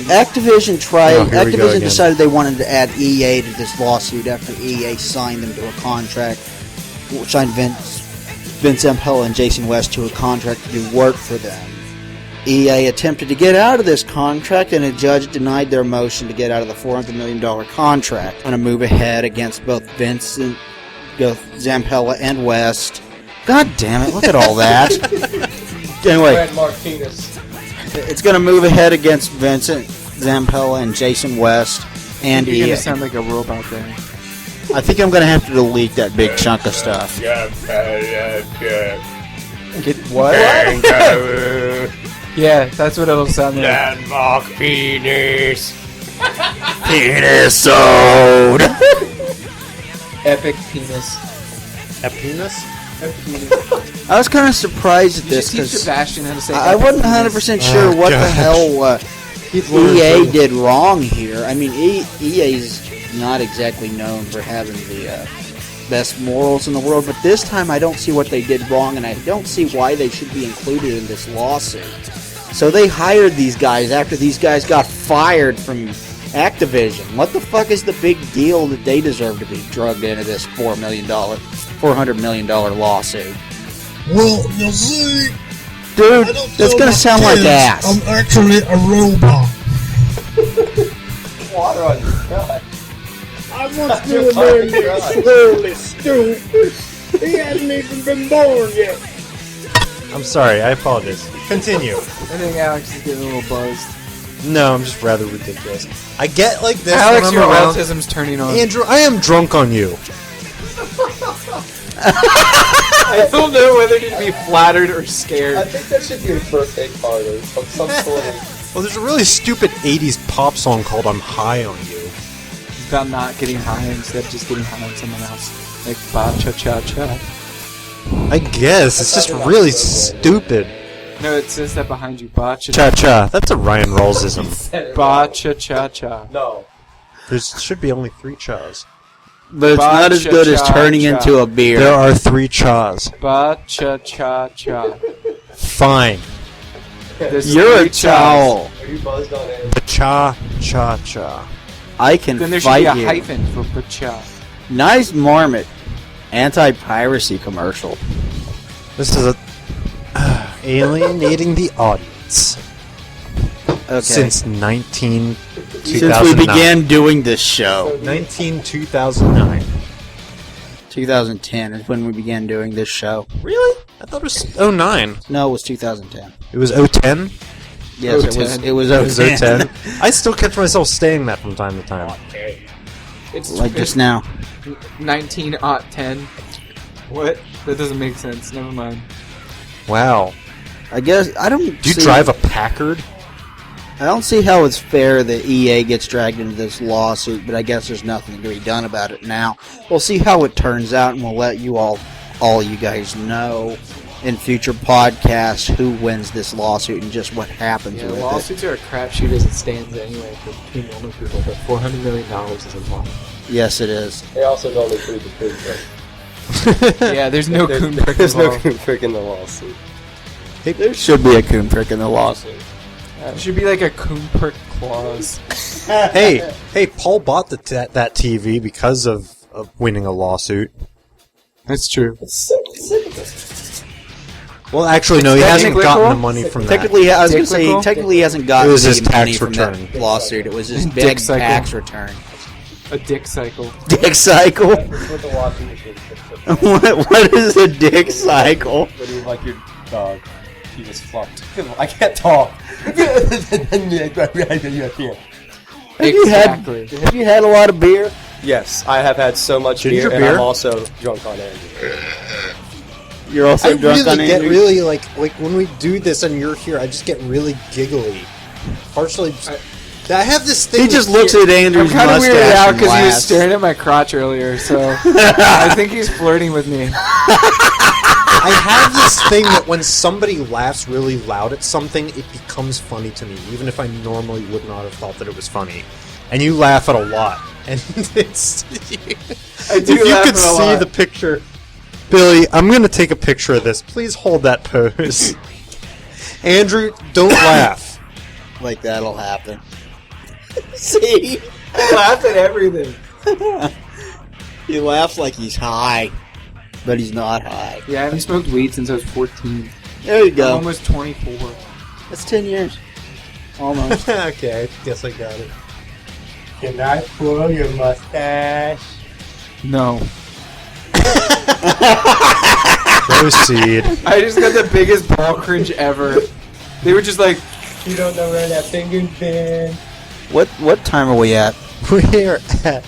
Speaker 1: Activision
Speaker 2: Oh, here we go again.
Speaker 1: decided they wanted to add EA to this lawsuit after EA signed them to a contract, signed Vince Zampella and Jason West to a contract to do work for them. EA attempted to get out of this contract, and a judge denied their motion to get out of the $400 million contract. On a move ahead against both Zampella and West. God damn it! Look at all that. Anyway,
Speaker 4: Landmark penis.
Speaker 1: it's going to move ahead against Vincent Zampella and Jason West and
Speaker 3: You're
Speaker 1: EA.
Speaker 3: gonna sound like a robot there.
Speaker 1: I think I'm going to have to delete that big chunk of stuff.
Speaker 3: Get what? Yeah, that's what it'll sound like.
Speaker 4: Landmark penis.
Speaker 1: Penisode!
Speaker 3: Epic penis.
Speaker 2: A penis?
Speaker 1: I was kind of surprised at
Speaker 3: You
Speaker 1: this
Speaker 3: should teach
Speaker 1: because
Speaker 3: Sebastian how to say
Speaker 1: I
Speaker 3: epic
Speaker 1: wasn't
Speaker 3: penis.
Speaker 1: 100% sure what the
Speaker 2: gosh.
Speaker 1: hell
Speaker 2: He'd learn
Speaker 1: EA
Speaker 2: from-
Speaker 1: did wrong here. I mean, EA's not exactly known for having the best morals in the world, but this time I don't see what they did wrong, and I don't see why they should be included in this lawsuit. So they hired these guys after these guys got fired from Activision. What the fuck is the big deal that they deserve to be drugged into this $400 million lawsuit?
Speaker 8: Well, you see,
Speaker 1: Dude,
Speaker 8: I don't
Speaker 1: that's
Speaker 8: tell
Speaker 1: gonna
Speaker 8: my
Speaker 1: sound like
Speaker 8: kids
Speaker 1: ass.
Speaker 8: I'm actually a robot.
Speaker 4: Water on your gut.
Speaker 8: I once knew a man named Slowly Stupid. He hasn't even been born yet.
Speaker 2: I'm sorry, I apologize. Continue.
Speaker 3: I think Alex is getting a little buzzed.
Speaker 2: No, I'm just rather ridiculous. I get like this
Speaker 3: Alex,
Speaker 2: when
Speaker 3: your
Speaker 2: I'm around.
Speaker 3: autism's turning on.
Speaker 2: Andrew, I am drunk on you.
Speaker 3: I don't know whether to be flattered or
Speaker 4: I
Speaker 3: scared.
Speaker 4: think that should be a birthday card or some sort of.
Speaker 2: Well, there's a really stupid 80s pop song called I'm High on You.
Speaker 3: It's about not getting high instead of just getting high on someone else. Like ba-cha-cha-cha.
Speaker 2: I guess. It's just really stupid.
Speaker 3: No, it says that behind you. Ba-cha-cha.
Speaker 2: Cha-cha. That's a Ryan Rawlsism.
Speaker 3: Ba-cha-cha-cha.
Speaker 4: No.
Speaker 2: There should be only 3 chas.
Speaker 1: But it's not as good as turning
Speaker 3: Ba-cha-cha-cha.
Speaker 1: into a beer.
Speaker 2: There are 3 chas.
Speaker 3: Ba-cha-cha-cha.
Speaker 2: Fine.
Speaker 3: There's
Speaker 1: You're a
Speaker 3: 3 chas.
Speaker 1: towel.
Speaker 4: Are you buzzed on it?
Speaker 2: The cha-cha-cha.
Speaker 1: I can
Speaker 3: Then there should
Speaker 1: fight
Speaker 3: be a
Speaker 1: you.
Speaker 3: hyphen for ba-cha.
Speaker 1: Nice Marmot. Anti-piracy commercial.
Speaker 2: This is a alienating the audience.
Speaker 1: Okay.
Speaker 2: Since
Speaker 1: Since
Speaker 2: 2009.
Speaker 1: we began doing this show.
Speaker 2: 2009.
Speaker 1: 2010 is when we began doing this show.
Speaker 2: Really? I thought it was 09.
Speaker 1: No, it was 2010.
Speaker 2: It was 010?
Speaker 1: Yes, it was 010.
Speaker 2: It was 010. I still catch myself saying that from time to time.
Speaker 3: It's
Speaker 1: Like just now.
Speaker 3: 19-10. What? That doesn't make sense. Never mind.
Speaker 2: Wow.
Speaker 1: I guess I don't.
Speaker 2: Do you
Speaker 1: see,
Speaker 2: drive a Packard?
Speaker 1: I don't see how it's fair that EA gets dragged into this lawsuit, but I guess there's nothing to be done about it now. We'll see how it turns out, and we'll let you all you guys know in future podcasts who wins this lawsuit and just what happens
Speaker 3: Yeah,
Speaker 1: with it.
Speaker 3: lawsuits are a crapshoot as it stands anyway for between normal people, but $400 million is a lot.
Speaker 1: Yes, it is.
Speaker 4: They also don't include the Kuhnprick.
Speaker 3: Yeah, there's no Kuhnprick
Speaker 4: There's no
Speaker 3: involved.
Speaker 4: Kuhnprick in the lawsuit.
Speaker 1: There should be a Kuhnprick in the lawsuit.
Speaker 3: It should be like a Kuhnprick clause.
Speaker 2: hey, Paul bought that TV because of winning a lawsuit.
Speaker 3: That's true.
Speaker 2: Well, actually, no, he hasn't
Speaker 3: Technically
Speaker 2: gotten
Speaker 3: cool?
Speaker 2: the money from that.
Speaker 1: Technically, I was going to say,
Speaker 3: Cyclical?
Speaker 1: technically he hasn't gotten
Speaker 2: It was his
Speaker 1: any money
Speaker 2: tax
Speaker 1: from
Speaker 2: return.
Speaker 1: that lawsuit. It was his
Speaker 3: Dick
Speaker 1: big
Speaker 3: cycle.
Speaker 1: tax return.
Speaker 3: A dick cycle.
Speaker 1: Dick cycle?
Speaker 4: That's what the washing machine fixes.
Speaker 1: What is a dick cycle?
Speaker 4: When you like your dog, he just flopped. I can't talk.
Speaker 3: Exactly.
Speaker 1: Have you had a lot of beer?
Speaker 4: Yes, I have had so much
Speaker 2: Ginger
Speaker 4: beer, and
Speaker 2: beer?
Speaker 4: I'm also drunk on Andrew.
Speaker 1: You're also
Speaker 2: I
Speaker 1: drunk on
Speaker 2: really get
Speaker 1: Andrew?
Speaker 2: really like when we do this and you're here, I just get really giggly. Partially, I have this thing.
Speaker 1: He just
Speaker 2: with
Speaker 1: looks
Speaker 2: here-
Speaker 1: at Andrew's
Speaker 3: I'm kind of
Speaker 1: mustache
Speaker 3: weirded out
Speaker 1: and
Speaker 3: because he was
Speaker 1: laughs.
Speaker 3: staring at my crotch earlier, so I think he's flirting with me.
Speaker 2: I have this thing that when somebody laughs really loud at something, it becomes funny to me, even if I normally would not have thought that it was funny. And you laugh at a lot, and it's.
Speaker 3: I do
Speaker 2: if you
Speaker 3: laugh
Speaker 2: could
Speaker 3: at a
Speaker 2: see
Speaker 3: lot.
Speaker 2: the picture, Billy, I'm gonna take a picture of this. Please hold that pose. Andrew, don't laugh.
Speaker 1: Like that'll happen. See?
Speaker 4: I laugh at everything.
Speaker 1: He laughs like he's high, but he's not high.
Speaker 3: Yeah, I haven't smoked weed since I was 14.
Speaker 1: There you
Speaker 3: I'm
Speaker 1: go.
Speaker 3: almost 24.
Speaker 1: That's 10 years. Almost.
Speaker 2: Okay, I guess I got it.
Speaker 4: Can I pull your mustache?
Speaker 3: No.
Speaker 2: Proceed.
Speaker 3: I just got the biggest ball cringe ever. They were just like,
Speaker 4: You don't know where that finger's been.
Speaker 1: What time are we at?
Speaker 2: We're at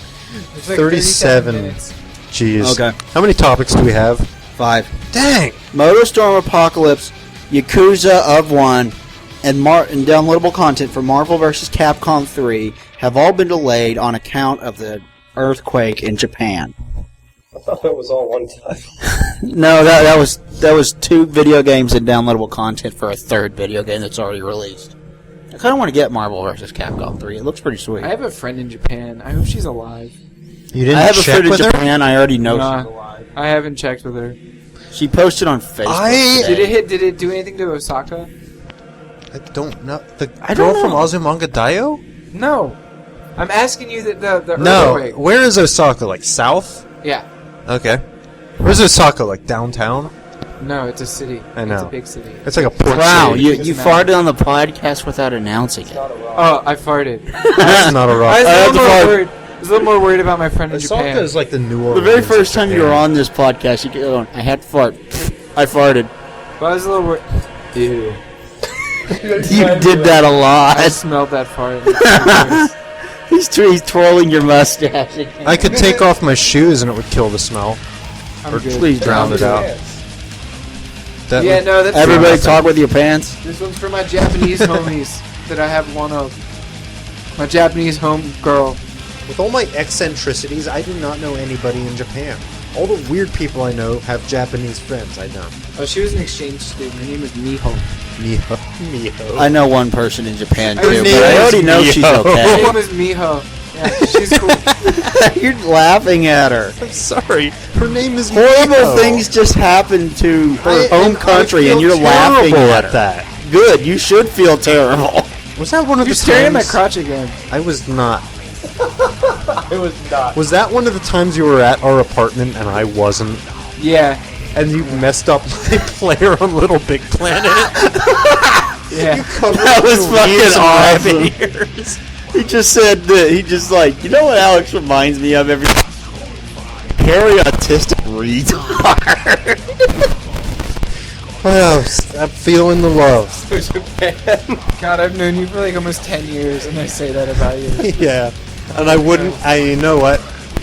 Speaker 3: it's like
Speaker 2: 37
Speaker 3: minutes.
Speaker 2: Jeez.
Speaker 1: Okay.
Speaker 2: How many topics do we have?
Speaker 1: 5.
Speaker 2: Dang!
Speaker 1: Motorstorm Apocalypse, Yakuza of 1, and downloadable content for Marvel vs. Capcom 3 have all been delayed on account of the earthquake in Japan.
Speaker 4: I thought it was all one time.
Speaker 1: No, that was 2 video games and downloadable content for a 3rd video game that's already released. I kind of want to get Marvel vs. Capcom 3. It looks pretty sweet.
Speaker 3: I have a friend in Japan. I hope she's alive.
Speaker 2: You didn't
Speaker 1: I have a
Speaker 2: check
Speaker 1: friend in
Speaker 2: with her?
Speaker 1: Japan. I already know
Speaker 3: Nah.
Speaker 1: she's alive.
Speaker 3: I haven't checked with her.
Speaker 1: She posted on Facebook. today.
Speaker 3: Did it do anything to Osaka?
Speaker 2: I don't know. The
Speaker 1: I
Speaker 2: girl
Speaker 1: don't
Speaker 2: from
Speaker 1: know.
Speaker 2: Azumanga Daioh?
Speaker 3: No. I'm asking you the
Speaker 2: No.
Speaker 3: earthquake.
Speaker 2: Where is Osaka? Like south?
Speaker 3: Yeah.
Speaker 2: Okay. Where's Osaka? Like downtown?
Speaker 3: No, it's a city.
Speaker 2: I know.
Speaker 3: It's a big city.
Speaker 2: It's like a port
Speaker 1: Wow,
Speaker 2: city.
Speaker 1: you
Speaker 3: Doesn't
Speaker 1: farted on the podcast without announcing it.
Speaker 3: Oh, I farted.
Speaker 2: That's not a
Speaker 3: I
Speaker 2: rock.
Speaker 3: was,
Speaker 1: that's
Speaker 3: a little more worried about my friend in
Speaker 2: Osaka
Speaker 3: Japan.
Speaker 2: is like the New Orleans.
Speaker 1: The very first
Speaker 2: of
Speaker 1: time you
Speaker 2: Japan.
Speaker 1: were on this podcast, you go, I had to fart. I farted.
Speaker 3: But I was a little worried. Ew.
Speaker 1: You did that a
Speaker 3: I
Speaker 1: lot.
Speaker 3: smelled that fart.
Speaker 1: He's twirling your mustache again.
Speaker 2: I could take off my shoes and it would kill the smell.
Speaker 3: I'm
Speaker 2: Or
Speaker 3: good.
Speaker 1: Please
Speaker 2: drown it out. That
Speaker 3: Yeah,
Speaker 2: would-
Speaker 3: no, that's
Speaker 1: Everybody
Speaker 3: true.
Speaker 1: talk with your pants.
Speaker 3: This one's for my Japanese homies that I have one of. My Japanese home girl.
Speaker 2: With all my eccentricities, I do not know anybody in Japan. All the weird people I know have Japanese friends. I know.
Speaker 3: Oh, she was an exchange student. Her name was Miho.
Speaker 2: Miho. Miho.
Speaker 1: I know one person in Japan
Speaker 3: Her
Speaker 1: too,
Speaker 3: name
Speaker 1: but I
Speaker 2: is
Speaker 1: already know she's
Speaker 2: Mio.
Speaker 3: Her
Speaker 1: okay.
Speaker 3: name was Miho. Yeah, she's cool.
Speaker 1: You're laughing at her.
Speaker 2: I'm sorry. Her name is
Speaker 1: Horrible
Speaker 2: Miho.
Speaker 1: things just happened to her
Speaker 2: I-
Speaker 1: home
Speaker 2: and I
Speaker 1: country, and
Speaker 2: feel
Speaker 1: you're laughing
Speaker 2: terrible
Speaker 1: at her.
Speaker 2: that.
Speaker 1: Good, you should feel terrible.
Speaker 2: Was that one of
Speaker 3: You're
Speaker 2: the
Speaker 3: staring at my
Speaker 2: times?
Speaker 3: crotch again.
Speaker 2: I was not.
Speaker 4: It was not.
Speaker 2: Was that one of the times you were at our apartment and I wasn't?
Speaker 3: Yeah.
Speaker 2: And you messed up my player on Little Big Planet?
Speaker 3: Yeah.
Speaker 1: That was fucking awesome. He just said that. He just like, you know what Alex reminds me of every hairy autistic retard.
Speaker 2: Well, I'm feeling the love.
Speaker 3: God, I've known you for like almost 10 years, and I say that about you.
Speaker 2: Yeah. And I wouldn't, you know what?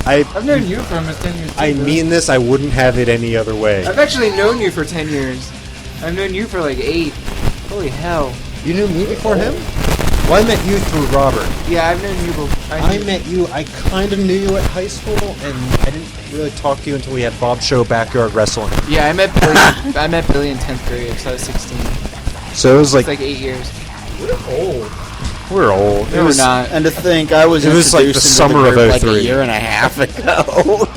Speaker 3: I've known you for almost 10 years. Too,
Speaker 2: I
Speaker 3: though.
Speaker 2: mean this, I wouldn't have it any other way.
Speaker 3: I've actually known you for 10 years. I've known you for like 8. Holy hell.
Speaker 2: You knew me before him? Well, I met you through Robert.
Speaker 3: Yeah, I've known you before.
Speaker 2: I met you, I kind of knew you at high school, and I didn't really talk to you until we had Bob Show Backyard Wrestling.
Speaker 3: Yeah, I met Billy. I met Billy in 10th grade, so I was 16.
Speaker 2: So it was
Speaker 3: It's
Speaker 2: like,
Speaker 3: like 8 years.
Speaker 2: we're old.
Speaker 3: No, we're not.
Speaker 1: And to think, I was
Speaker 2: It was like the
Speaker 1: introduced into
Speaker 2: summer of
Speaker 1: group like
Speaker 2: 03.
Speaker 1: a year and a half ago.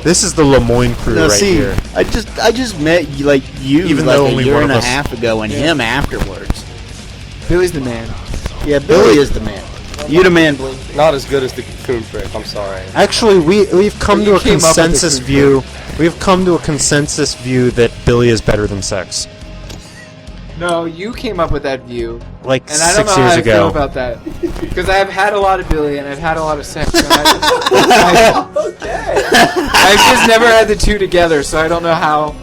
Speaker 2: This is the Lemoyne crew
Speaker 1: No,
Speaker 2: right
Speaker 1: see,
Speaker 2: here.
Speaker 1: I just met you, like you
Speaker 2: Even
Speaker 1: like
Speaker 2: though
Speaker 1: a
Speaker 2: only
Speaker 1: year
Speaker 2: one
Speaker 1: and
Speaker 2: of
Speaker 1: a
Speaker 2: us-
Speaker 1: half ago, and him afterwards.
Speaker 3: Billy's the man.
Speaker 1: Yeah, Billy is the man. You the man, Blake.
Speaker 4: Not as good as the Kuhnprick, I'm sorry.
Speaker 2: Actually, we've come
Speaker 3: But
Speaker 2: to
Speaker 3: you
Speaker 2: a
Speaker 3: came up with the
Speaker 2: consensus
Speaker 3: Kuhnprick.
Speaker 2: view. We've come to a consensus view that Billy is better than sex.
Speaker 3: No, you came up with that view.
Speaker 2: Like
Speaker 3: And I don't
Speaker 2: 6
Speaker 3: know how
Speaker 2: years
Speaker 3: I feel
Speaker 2: ago.
Speaker 3: about that. Because I've had a lot of Billy and I've had a lot of sex. And I've just never had the two together, so I don't know how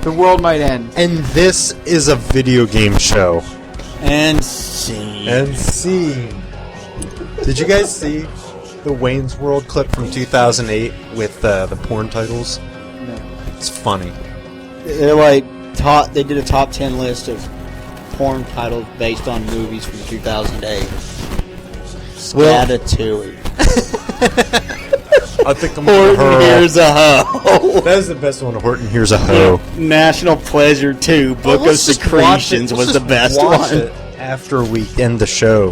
Speaker 3: the world might end.
Speaker 2: And this is a video game show.
Speaker 1: And scene.
Speaker 2: And scene. Did you guys see the Wayne's World clip from 2008 with the porn titles?
Speaker 3: No.
Speaker 2: It's funny.
Speaker 1: They're like they did a top 10 list of porn titles based on movies from 2008. Ratatouille.
Speaker 2: I think I'm
Speaker 1: Horton Hears a Hoe.
Speaker 2: That is the best one. Horton Hears a Hoe.
Speaker 1: National Pleasure 2, Book of Secretions was the best
Speaker 2: watch
Speaker 1: one.
Speaker 2: it after we end the show.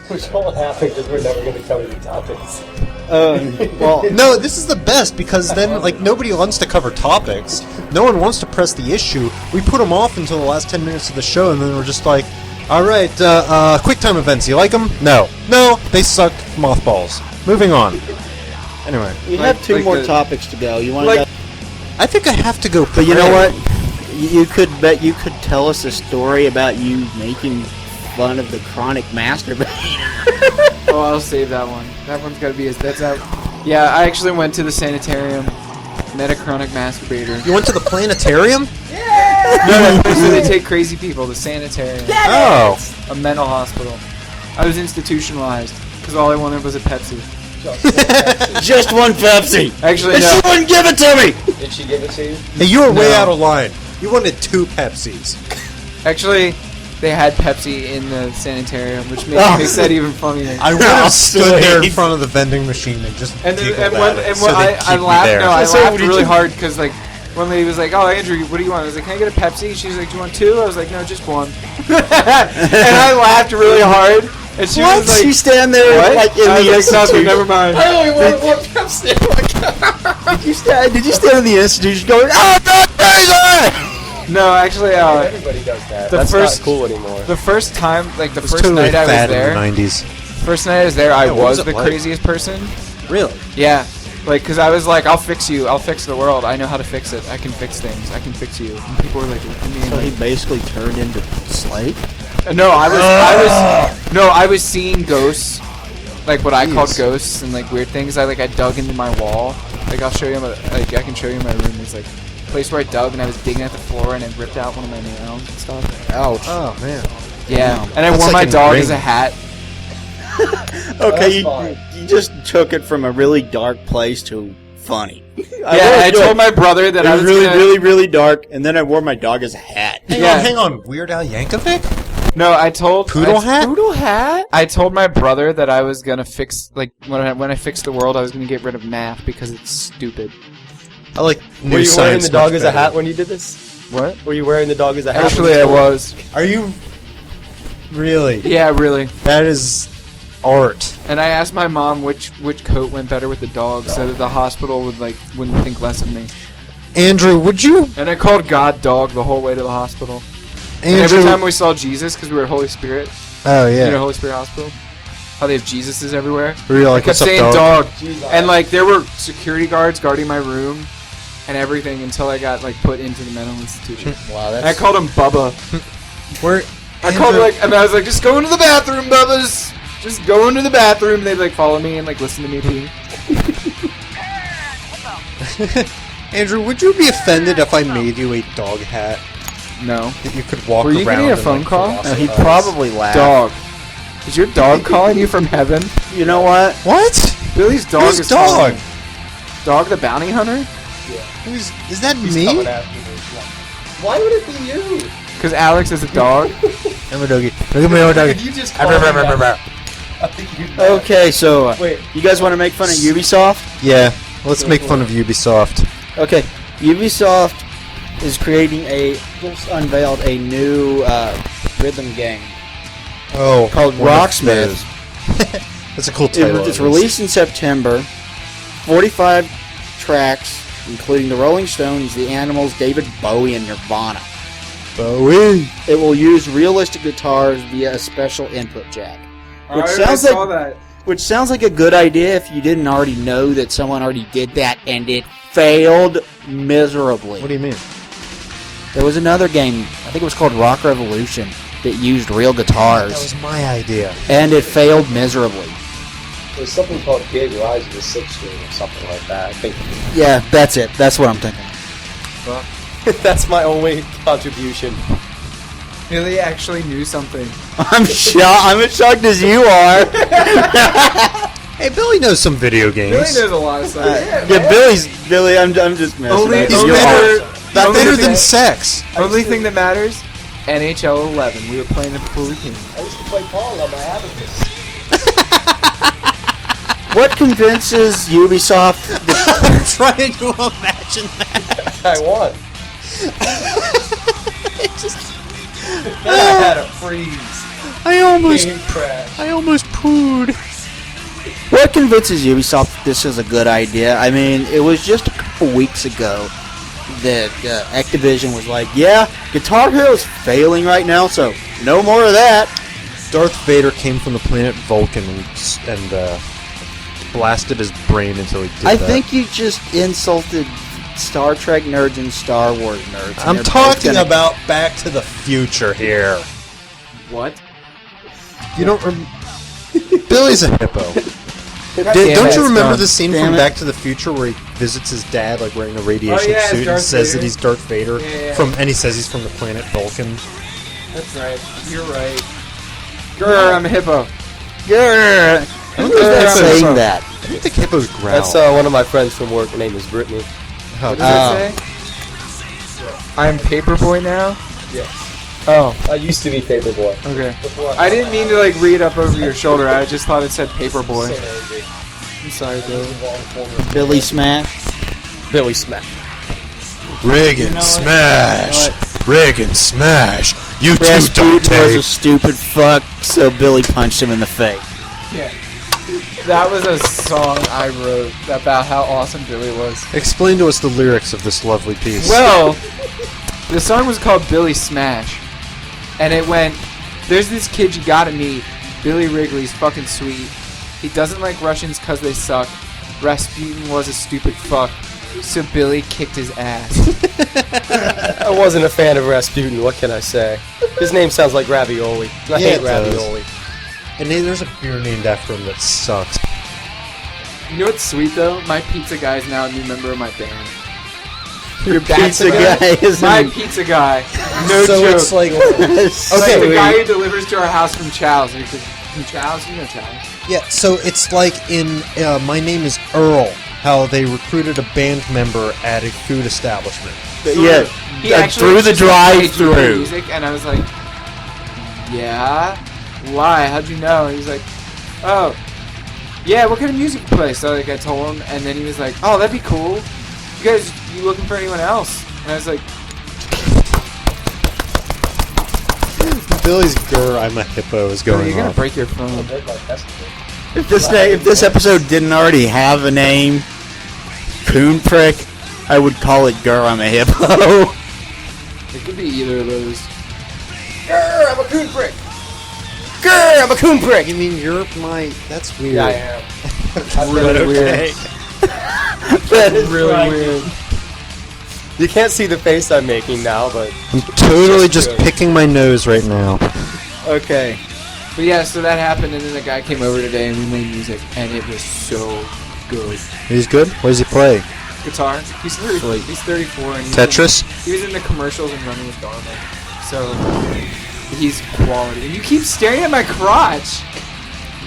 Speaker 4: Which won't happen because we're never going to cover the topics.
Speaker 1: Well,
Speaker 2: No, this is the best because then like nobody wants to cover topics. No one wants to press the issue. We put them off until the last 10 minutes of the show, and then we're just like, all right, QuickTime events. You like them? No, they suck. Mothballs. Moving on. Anyway,
Speaker 1: we have two
Speaker 3: like
Speaker 1: more
Speaker 3: the-
Speaker 1: topics to go. You want
Speaker 3: like-
Speaker 1: to?
Speaker 2: I think I have to go.
Speaker 1: But you know
Speaker 2: pray.
Speaker 1: what? You could tell us a story about you making fun of the chronic masturbator.
Speaker 3: Oh, I'll save that one. That one's got to be that's out. Yeah, I actually went to the sanitarium, met a chronic masturbator.
Speaker 2: You went to the planetarium?
Speaker 3: No, that's where they take crazy people. The sanitarium,
Speaker 2: Oh,
Speaker 3: a mental hospital. I was institutionalized because all I wanted was a Pepsi.
Speaker 1: Just one Pepsi.
Speaker 3: Actually,
Speaker 1: And
Speaker 3: no.
Speaker 1: she wouldn't give it to me.
Speaker 4: Did she give it to you?
Speaker 2: hey, you were way
Speaker 3: No.
Speaker 2: out of line. You wanted 2 Pepsis.
Speaker 3: Actually, they had Pepsi in the sanitarium, which makes that even funnier.
Speaker 2: I would have stood there in front of the vending machine and just
Speaker 3: And
Speaker 2: giggled
Speaker 3: and
Speaker 2: at
Speaker 3: when,
Speaker 2: it
Speaker 3: and
Speaker 2: so
Speaker 3: when
Speaker 2: they'd
Speaker 3: I
Speaker 2: keep me
Speaker 3: laughed.
Speaker 2: there.
Speaker 3: No, I
Speaker 1: So
Speaker 3: laughed
Speaker 1: what did
Speaker 3: really
Speaker 1: you-
Speaker 3: hard because like one lady was like, "Oh, Andrew, what do you want?" I was like, "Can I get a Pepsi?" She's like, "Do you want 2?" I was like, "No, just 1." And I laughed really hard. And she
Speaker 1: What?
Speaker 3: was like,
Speaker 1: She stand there
Speaker 3: "What?"
Speaker 1: like in
Speaker 3: I
Speaker 1: the
Speaker 3: was like, "Nothing,
Speaker 1: institution.
Speaker 3: never mind."
Speaker 4: I only wanted one Pepsi.
Speaker 1: Did you stand in the institution going, "Oh, that's crazy"?
Speaker 3: No, actually,
Speaker 4: Everybody does that.
Speaker 3: the
Speaker 4: That's
Speaker 3: first-
Speaker 4: not cool anymore.
Speaker 3: the first time, like the
Speaker 2: It was
Speaker 3: first
Speaker 2: totally
Speaker 3: night I was
Speaker 2: fad
Speaker 3: there,
Speaker 2: in the 90s.
Speaker 3: first night I was there, I
Speaker 2: what was
Speaker 3: was
Speaker 2: it
Speaker 3: the
Speaker 2: like?
Speaker 3: craziest person.
Speaker 2: Really?
Speaker 3: Yeah. Like, because I was like, I'll fix you. I'll fix the world. I know how to fix it. I can fix things. I can fix you. And people were like, look at me. And
Speaker 1: So he
Speaker 3: like,
Speaker 1: basically turned into Slade.
Speaker 3: no, I was seeing ghosts. Like what I called ghosts and like weird things. I dug into my wall. Like I'll show you I can show you my room. It's like a place where I dug and I was digging at the floor and I ripped out one of my nails and stuff.
Speaker 1: Ouch.
Speaker 2: Oh, man.
Speaker 3: Yeah. And I
Speaker 2: That's
Speaker 3: wore
Speaker 2: like
Speaker 3: my
Speaker 2: in
Speaker 3: dog
Speaker 2: Ring.
Speaker 3: as a hat.
Speaker 1: Okay,
Speaker 4: fine.
Speaker 1: you just took it from a really dark place to funny.
Speaker 3: I told my brother that
Speaker 1: it
Speaker 3: I
Speaker 1: was
Speaker 3: was
Speaker 1: really,
Speaker 3: gonna,
Speaker 1: really, really dark, and then I wore my dog as a hat.
Speaker 2: Hang on. Weird Al Yankovic?
Speaker 3: No, I told
Speaker 2: Poodle hat?
Speaker 3: Poodle hat. I told my brother that I was gonna fix when I fixed the world, I was gonna get rid of math because it's stupid.
Speaker 2: I like
Speaker 4: Were
Speaker 2: new
Speaker 4: you wearing
Speaker 2: science
Speaker 4: the dog
Speaker 2: much
Speaker 4: as a
Speaker 2: better.
Speaker 4: hat when you did this?
Speaker 3: What?
Speaker 4: Were you wearing the dog as a hat?
Speaker 3: Actually, I was.
Speaker 2: Are you... Really?
Speaker 3: Yeah, really.
Speaker 2: That is art.
Speaker 3: And I asked my mom which coat went better with the dog, so that the hospital wouldn't think less of me.
Speaker 2: Andrew, would you...
Speaker 3: And I called God dog the whole way to the hospital. And
Speaker 2: Andrew...
Speaker 3: every time we saw Jesus, because we were at Holy Spirit,
Speaker 2: Oh, yeah.
Speaker 3: you know, Holy Spirit Hospital, how they have Jesuses everywhere.
Speaker 2: Were you
Speaker 3: I
Speaker 2: like,
Speaker 3: kept
Speaker 2: what's up,
Speaker 3: saying
Speaker 2: dog?
Speaker 3: dog, and like there were security guards guarding my room and everything until I got like put into the mental institution.
Speaker 5: Wow,
Speaker 3: And I called him Bubba.
Speaker 2: Where...
Speaker 3: I called and I was like, just go into the bathroom, Bubbas. Just go into the bathroom. And they'd like follow me and like listen to me pee.
Speaker 2: Andrew, would you be offended if I made you a dog hat
Speaker 3: No.
Speaker 2: that you could walk
Speaker 3: Were you
Speaker 2: around
Speaker 3: getting a
Speaker 2: and,
Speaker 3: phone
Speaker 2: like,
Speaker 3: call?
Speaker 2: philosophize?
Speaker 1: He probably laughed.
Speaker 3: Dog. Is your dog calling you from heaven?
Speaker 1: You know what?
Speaker 2: What?
Speaker 3: Billy's dog
Speaker 2: Who's
Speaker 3: is
Speaker 2: dog?
Speaker 3: calling. Dog the bounty hunter?
Speaker 2: Is that
Speaker 4: He's
Speaker 2: me?
Speaker 4: coming after me. Why would it be you?
Speaker 3: Because Alex is a dog.
Speaker 2: I'm a doggy. Look at my old doggy.
Speaker 4: If you just call me that, I think you'd
Speaker 1: Okay, so
Speaker 4: Wait.
Speaker 1: you guys want to make fun of Ubisoft?
Speaker 2: Yeah, let's make fun of Ubisoft.
Speaker 1: Okay, Ubisoft is just unveiled a new rhythm game
Speaker 2: Oh,
Speaker 1: called
Speaker 2: one of
Speaker 1: Rocksmith.
Speaker 2: those. That's a cool title.
Speaker 1: It's released in September. 45 tracks, including the Rolling Stones, the Animals, David Bowie, and Nirvana.
Speaker 2: Bowie.
Speaker 1: It will use realistic guitars via a special input jack. Which sounds
Speaker 3: I saw that.
Speaker 1: Which sounds like a good idea if you didn't already know that someone already did that and it failed miserably.
Speaker 2: What do you mean?
Speaker 1: There was another game a think it was called Rock Revolution, that used real
Speaker 2: That
Speaker 1: guitars,
Speaker 2: was my idea.
Speaker 1: and it failed miserably.
Speaker 4: There's something called Gig Rise of the 6 String or something like that. I think
Speaker 1: Yeah, that's it. That's what I'm thinking.
Speaker 4: that's my only contribution.
Speaker 3: Billy actually knew something.
Speaker 1: I'm shocked. I'm as shocked as you are.
Speaker 2: Hey, Billy knows some video games.
Speaker 3: Billy knows a lot of stuff.
Speaker 1: Yeah, Billy. I'm just messing.
Speaker 3: Only-
Speaker 1: with you.
Speaker 3: only
Speaker 1: You're
Speaker 3: better-
Speaker 1: awesome.
Speaker 2: That's
Speaker 3: Only
Speaker 2: better
Speaker 3: thing-
Speaker 2: than sex.
Speaker 3: Only thing that matters, NHL 11. We were playing it before we came.
Speaker 4: I used to play Pong on my Abacus.
Speaker 1: What convinces Ubisoft?
Speaker 2: I'm trying to imagine that.
Speaker 4: I won. I had a freeze.
Speaker 2: I almost
Speaker 4: Game crash.
Speaker 2: pooed.
Speaker 1: What convinces Ubisoft that this is a good idea? I mean, it was just a couple weeks ago that Activision was like, "Yeah, Guitar Hero's failing right now, so no more of that."
Speaker 2: Darth Vader came from the planet Vulcan and blasted his brain until he did
Speaker 1: I
Speaker 2: that.
Speaker 1: think you just insulted Star Trek nerds and Star Wars nerds. and
Speaker 2: I'm
Speaker 1: they're both
Speaker 2: talking
Speaker 1: gonna-
Speaker 2: about Back to the Future here.
Speaker 3: What?
Speaker 2: You don't Billy's a hippo.
Speaker 3: Damn
Speaker 2: Don't
Speaker 3: it,
Speaker 2: you remember
Speaker 3: Tom.
Speaker 2: the scene
Speaker 1: Damn
Speaker 2: from
Speaker 1: it.
Speaker 2: Back to the Future where he visits his dad, like wearing a radiation
Speaker 3: yeah, it's
Speaker 2: suit, and
Speaker 3: Darth
Speaker 2: says
Speaker 3: Vader.
Speaker 2: that he's Darth Vader
Speaker 3: Yeah.
Speaker 2: and he says he's from the planet Vulcan.
Speaker 3: That's right. You're right. Grr, I'm a hippo.
Speaker 1: Grr. Who's that saying that?
Speaker 2: I don't think hippos growl.
Speaker 4: That's one of my friends from work. Her name is Brittany.
Speaker 3: What does it say? I'm Paperboy now?
Speaker 4: Yes.
Speaker 3: Oh,
Speaker 4: I used to be Paperboy.
Speaker 3: okay.
Speaker 4: Before
Speaker 3: I didn't mean to like read up over your shoulder. I just thought it said Paperboy.
Speaker 4: So angry.
Speaker 3: I'm sorry, Billy.
Speaker 1: Billy Smash.
Speaker 4: Billy Smack.
Speaker 2: Reagan smash. Reagan smash. You too,
Speaker 1: Rasputin was
Speaker 2: Dante.
Speaker 1: a stupid fuck, so Billy punched him in the face.
Speaker 3: Yeah. That was a song I wrote about how awesome Billy was.
Speaker 2: Explain to us the lyrics of this lovely piece.
Speaker 3: Well, the song was called Billy Smash. And it went, there's this kid you gotta meet. Billy Wrigley's fucking sweet. He doesn't like Russians cause they suck. Rasputin was a stupid fuck. So Billy kicked his ass.
Speaker 4: I wasn't a fan of Rasputin. What can I say? His name sounds like ravioli. I hate
Speaker 2: it does.
Speaker 4: ravioli.
Speaker 2: And there's a beer named after him that sucks.
Speaker 3: You know what's sweet though? My pizza guy is now a new member of my band.
Speaker 1: Your
Speaker 3: That's
Speaker 1: pizza
Speaker 3: the
Speaker 1: guy is
Speaker 3: My pizza guy. No
Speaker 2: so
Speaker 3: joke.
Speaker 2: it's like
Speaker 3: Okay, the guy who delivers to our house from Chow's. From Chow's? You know Chow's.
Speaker 2: yeah. So it's like in My Name Is Earl, how they recruited a band member at a food establishment.
Speaker 1: Yeah,
Speaker 3: He actually
Speaker 1: through
Speaker 3: was
Speaker 1: the
Speaker 3: just like, "Hey, do you play
Speaker 1: drive-through.
Speaker 3: music?" And I was like, yeah. Why? How'd you know? And he's like, oh, yeah. What kind of music you play? So like I told him, and then he was like, oh, that'd be cool. You looking for anyone else? And I was like,
Speaker 2: Billy's "Grr, I'm a hippo" is
Speaker 3: oh,
Speaker 2: going
Speaker 3: you're gonna
Speaker 2: off.
Speaker 3: break your phone.
Speaker 1: If this episode didn't already have a name, Kuhnprick, I would call it "Girl, I'm a Hippo."
Speaker 3: It could be either of those.
Speaker 4: Grr, I'm a Kuhnprick.
Speaker 1: Grr, I'm a Kuhnprick.
Speaker 2: You mean you're my? That's weird.
Speaker 4: Yeah, I am.
Speaker 3: Really weird.
Speaker 1: That is
Speaker 3: Really
Speaker 1: right.
Speaker 3: weird.
Speaker 4: You can't see the face I'm making now, but
Speaker 2: I'm totally
Speaker 4: Just
Speaker 2: just
Speaker 4: good.
Speaker 2: picking my nose right now.
Speaker 1: Okay.
Speaker 3: But yeah, so that happened, and then the guy came over today, and we made music, and it was so good.
Speaker 2: He's good. What does he play?
Speaker 3: Guitar. He's 34. He's 34, and he's
Speaker 2: Tetris.
Speaker 3: He was in the commercials and Running with Dharma. So he's quality. And you keep staring at my crotch.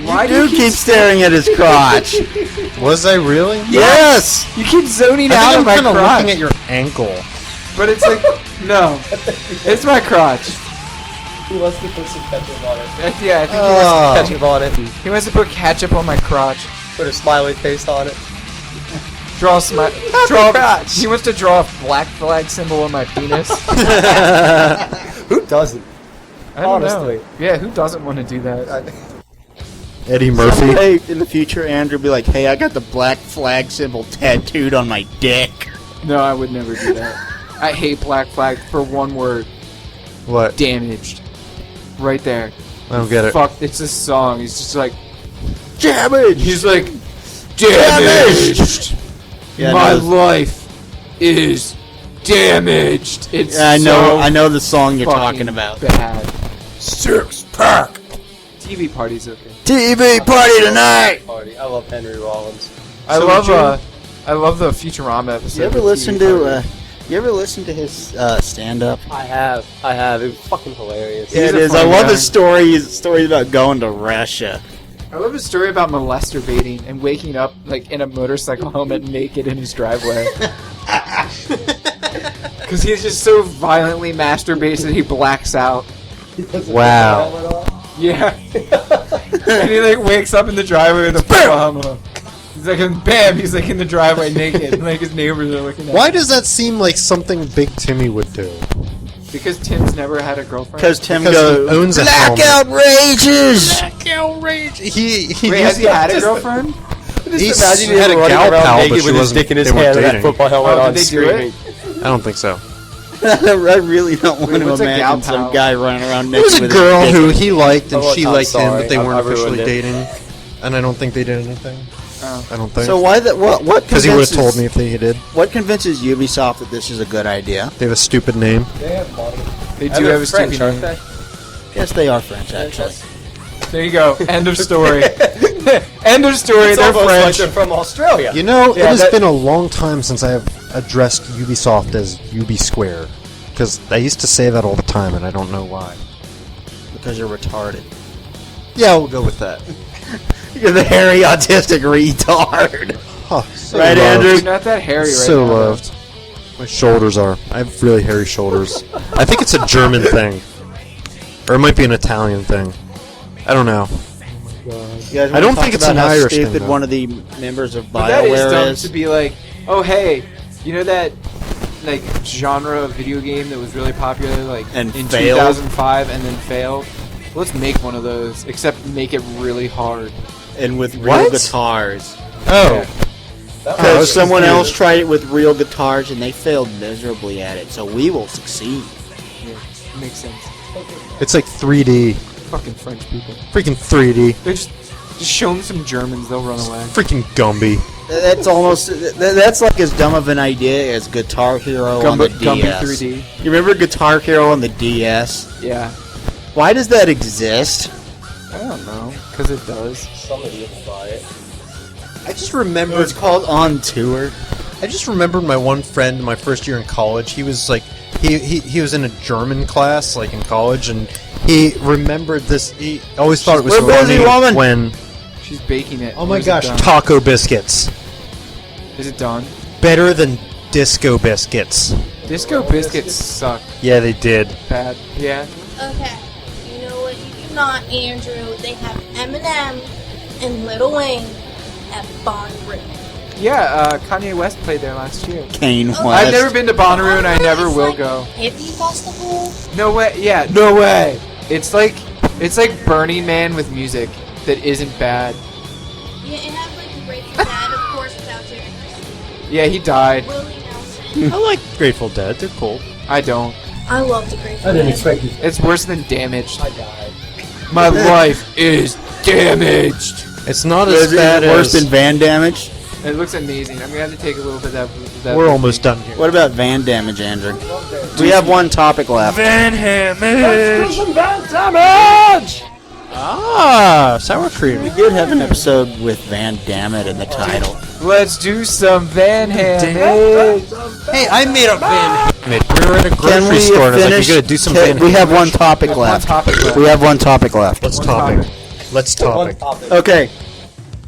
Speaker 3: Why
Speaker 1: You do keep staring at his crotch.
Speaker 2: Was I really?
Speaker 1: Yes.
Speaker 3: You keep zoning
Speaker 2: I
Speaker 3: out
Speaker 2: think
Speaker 3: of my
Speaker 2: I'm kind of
Speaker 3: crotch.
Speaker 2: looking at your ankle.
Speaker 3: But it's like, no, it's my crotch.
Speaker 4: he wants to put some ketchup on it.
Speaker 3: Yeah, I think
Speaker 4: Ketchup on it and
Speaker 3: he wants to put ketchup on my crotch.
Speaker 4: put a smiley face on it.
Speaker 3: Draw a smile. He wants to draw a black flag symbol on my penis.
Speaker 4: Who doesn't?
Speaker 3: I don't
Speaker 4: Honestly.
Speaker 3: know. Yeah, who doesn't want to do that?
Speaker 2: Eddie Murphy.
Speaker 1: Hey, in the future, Andrew will be like, "Hey, I got the black flag symbol tattooed on my dick."
Speaker 3: No, I would never do that. I hate black flag for one word.
Speaker 2: What?
Speaker 3: Damaged. Right there.
Speaker 2: I don't get it.
Speaker 3: Fuck, it's a song. He's just like,
Speaker 1: Damage.
Speaker 3: he's like, damaged.
Speaker 1: Yeah,
Speaker 3: My
Speaker 1: no.
Speaker 3: life is damaged. It's
Speaker 1: I
Speaker 3: so
Speaker 1: know the song you're
Speaker 3: fucking
Speaker 1: talking about.
Speaker 3: bad.
Speaker 4: 6-pack.
Speaker 3: TV party's okay.
Speaker 1: TV party tonight.
Speaker 4: Party. I love Henry Rollins.
Speaker 3: I love the Futurama episode.
Speaker 1: You ever
Speaker 3: of
Speaker 1: listen
Speaker 3: TV
Speaker 1: to?
Speaker 3: Party.
Speaker 1: You ever listen to his stand-up?
Speaker 4: I have. It was fucking hilarious.
Speaker 1: Yeah,
Speaker 3: He's
Speaker 1: it
Speaker 3: a
Speaker 1: is. I
Speaker 3: funny
Speaker 1: love
Speaker 3: guy.
Speaker 1: his stories about going to Russia.
Speaker 3: I love his story about masturbating and waking up like in a motorcycle helmet naked in his driveway. Because he's just so violently masturbates that he blacks out.
Speaker 2: Wow.
Speaker 3: Yeah. And he like wakes up in the driveway with a full helmet on. He's like, and bam, he's like in the driveway naked. And, like his neighbors are looking at
Speaker 2: Why
Speaker 3: him.
Speaker 2: does that seem like something Big Timmy would do?
Speaker 3: Because Tim's never had a girlfriend.
Speaker 1: Because Tim
Speaker 2: Because
Speaker 1: goes,
Speaker 2: he owns a
Speaker 1: Black
Speaker 2: helmet.
Speaker 1: outrages!
Speaker 2: He
Speaker 3: Wait, has he had a
Speaker 4: Just-
Speaker 3: girlfriend?
Speaker 2: He's
Speaker 4: Imagine him
Speaker 2: had a
Speaker 4: running
Speaker 2: gal
Speaker 4: around
Speaker 2: pal,
Speaker 4: naked
Speaker 2: but
Speaker 4: with
Speaker 2: she
Speaker 4: his
Speaker 2: wasn't.
Speaker 4: dick in his
Speaker 2: They weren't
Speaker 4: hand and that
Speaker 2: dating.
Speaker 4: football helmet
Speaker 3: Oh,
Speaker 4: on
Speaker 3: did they do
Speaker 4: screaming.
Speaker 3: it?
Speaker 2: I don't think so.
Speaker 1: I really don't want
Speaker 3: Wait,
Speaker 1: to
Speaker 3: what's a gal
Speaker 1: imagine some
Speaker 3: pal?
Speaker 1: guy running around
Speaker 2: It
Speaker 1: naked
Speaker 2: was a
Speaker 1: with
Speaker 2: girl
Speaker 1: his
Speaker 2: who
Speaker 1: dick.
Speaker 2: he liked and
Speaker 4: Oh,
Speaker 2: she
Speaker 4: I'm
Speaker 2: liked him,
Speaker 4: sorry.
Speaker 2: but they
Speaker 4: I
Speaker 2: weren't officially
Speaker 4: ruined it.
Speaker 2: dating. And I don't think they did anything.
Speaker 3: Oh.
Speaker 2: I don't think.
Speaker 1: So why that? What?
Speaker 2: Because he would have told me if they did.
Speaker 1: What convinces Ubisoft that this is a good idea?
Speaker 2: They have a stupid name.
Speaker 4: They have money.
Speaker 3: They
Speaker 4: And
Speaker 3: do
Speaker 4: they're
Speaker 3: have a
Speaker 4: French,
Speaker 3: stupid
Speaker 4: aren't
Speaker 3: name.
Speaker 4: they?
Speaker 1: Yes, they are French, actually.
Speaker 3: There you go. End of story. End of story.
Speaker 4: It's
Speaker 3: They're
Speaker 4: almost like
Speaker 3: French.
Speaker 4: they're from Australia.
Speaker 2: You know,
Speaker 4: Yeah,
Speaker 2: it has
Speaker 4: that-
Speaker 2: been a long time since I have addressed Ubisoft as Ubi Square. Because I used to say that all the time, and I don't know why.
Speaker 1: Because you're retarded.
Speaker 2: Yeah, we'll go with that.
Speaker 1: You're the hairy autistic retard.
Speaker 2: Huh, so
Speaker 1: Right,
Speaker 2: loved.
Speaker 1: Andrew?
Speaker 3: You're not that hairy right
Speaker 2: So
Speaker 3: now.
Speaker 2: loved. My shoulders are. I have really hairy shoulders. I think it's a German thing. Or it might be an Italian thing. I don't know.
Speaker 1: You guys
Speaker 2: I don't
Speaker 1: wanna
Speaker 2: think
Speaker 1: talk
Speaker 2: it's
Speaker 1: about
Speaker 2: an
Speaker 1: how
Speaker 2: Irish thing,
Speaker 1: stupid
Speaker 2: though.
Speaker 1: one of the members of
Speaker 3: But that is
Speaker 1: BioWare
Speaker 3: dumb
Speaker 1: is.
Speaker 3: to be like, oh hey, you know that like genre of video game that was really popular like
Speaker 1: And
Speaker 3: in
Speaker 1: failed?
Speaker 3: 2005 and then failed? Let's make one of those, except make it really hard.
Speaker 1: And with real
Speaker 2: What?
Speaker 1: guitars.
Speaker 2: Oh.
Speaker 1: Because someone
Speaker 2: confused.
Speaker 1: else tried it with real guitars and they failed miserably at it. So we will succeed.
Speaker 3: Yeah, makes sense.
Speaker 2: It's like 3D.
Speaker 3: Fucking French people.
Speaker 2: Freaking 3D.
Speaker 3: They're just show them some Germans, they'll run away.
Speaker 2: Freaking Gumby.
Speaker 1: That's almost. That's like as dumb of an idea as Guitar Hero on the
Speaker 3: Gumby
Speaker 1: DS.
Speaker 3: 3D.
Speaker 1: You remember Guitar Hero on the DS?
Speaker 3: Yeah.
Speaker 1: Why does that exist?
Speaker 3: I don't know, because it does.
Speaker 4: Somebody will buy it.
Speaker 2: I just remember.
Speaker 1: It's called On Tour.
Speaker 2: I just remembered my one friend in my first year in college. He was like, he was in a German class, like in college, and he remembered this. He always thought it was
Speaker 1: We're busy,
Speaker 2: funny
Speaker 1: woman.
Speaker 2: when.
Speaker 3: She's baking it.
Speaker 2: Oh my
Speaker 3: Is it
Speaker 2: gosh,
Speaker 3: done?
Speaker 2: taco biscuits.
Speaker 3: Is it done?
Speaker 2: Better than disco biscuits.
Speaker 3: Disco biscuits suck.
Speaker 2: Yeah, they did.
Speaker 3: Bad. Yeah.
Speaker 7: Okay. You know what? You do not, Andrew. They have Eminem and Lil Wayne at Bonnaroo.
Speaker 3: Yeah, Kanye West played there last year.
Speaker 1: Kane West.
Speaker 3: I've never been to Bonnaroo and I never
Speaker 7: It's
Speaker 3: will
Speaker 7: like
Speaker 3: go.
Speaker 7: Hippie festival.
Speaker 3: No way. Yeah, no way. It's like Burning Man with music that isn't bad.
Speaker 7: Yeah, it has like Grateful Dead, of course, without Jerry.
Speaker 3: Yeah, he died.
Speaker 7: Willie Nelson.
Speaker 2: I like Grateful Dead. They're cool.
Speaker 3: I don't.
Speaker 7: I love the Grateful
Speaker 4: I didn't
Speaker 7: Dead.
Speaker 4: expect you.
Speaker 3: It's worse than damaged.
Speaker 4: I died.
Speaker 3: My life is damaged.
Speaker 2: It's not
Speaker 1: Is
Speaker 2: as
Speaker 1: it
Speaker 2: bad
Speaker 1: worse
Speaker 2: as.
Speaker 1: than Van Damage?
Speaker 3: It looks amazing. I'm gonna have to take a little bit of that.
Speaker 2: We're almost done here.
Speaker 1: What about Van Damage, Andrew? We have one topic left.
Speaker 3: Van Damage.
Speaker 2: Ah, sour cream.
Speaker 1: We did have an episode with Van Dammit in the title.
Speaker 3: Let's do some Van Damage.
Speaker 2: Hey, I made up Van Hammett. We were at a
Speaker 1: Can
Speaker 2: grocery
Speaker 1: we
Speaker 2: store and I was like,
Speaker 1: finish?
Speaker 2: we gotta do some
Speaker 1: can-
Speaker 2: Van
Speaker 1: we have
Speaker 2: Hammett.
Speaker 1: one topic
Speaker 3: One
Speaker 1: left.
Speaker 3: topic left.
Speaker 1: We have one topic left.
Speaker 2: Let's topic. Let's topic.
Speaker 1: Okay.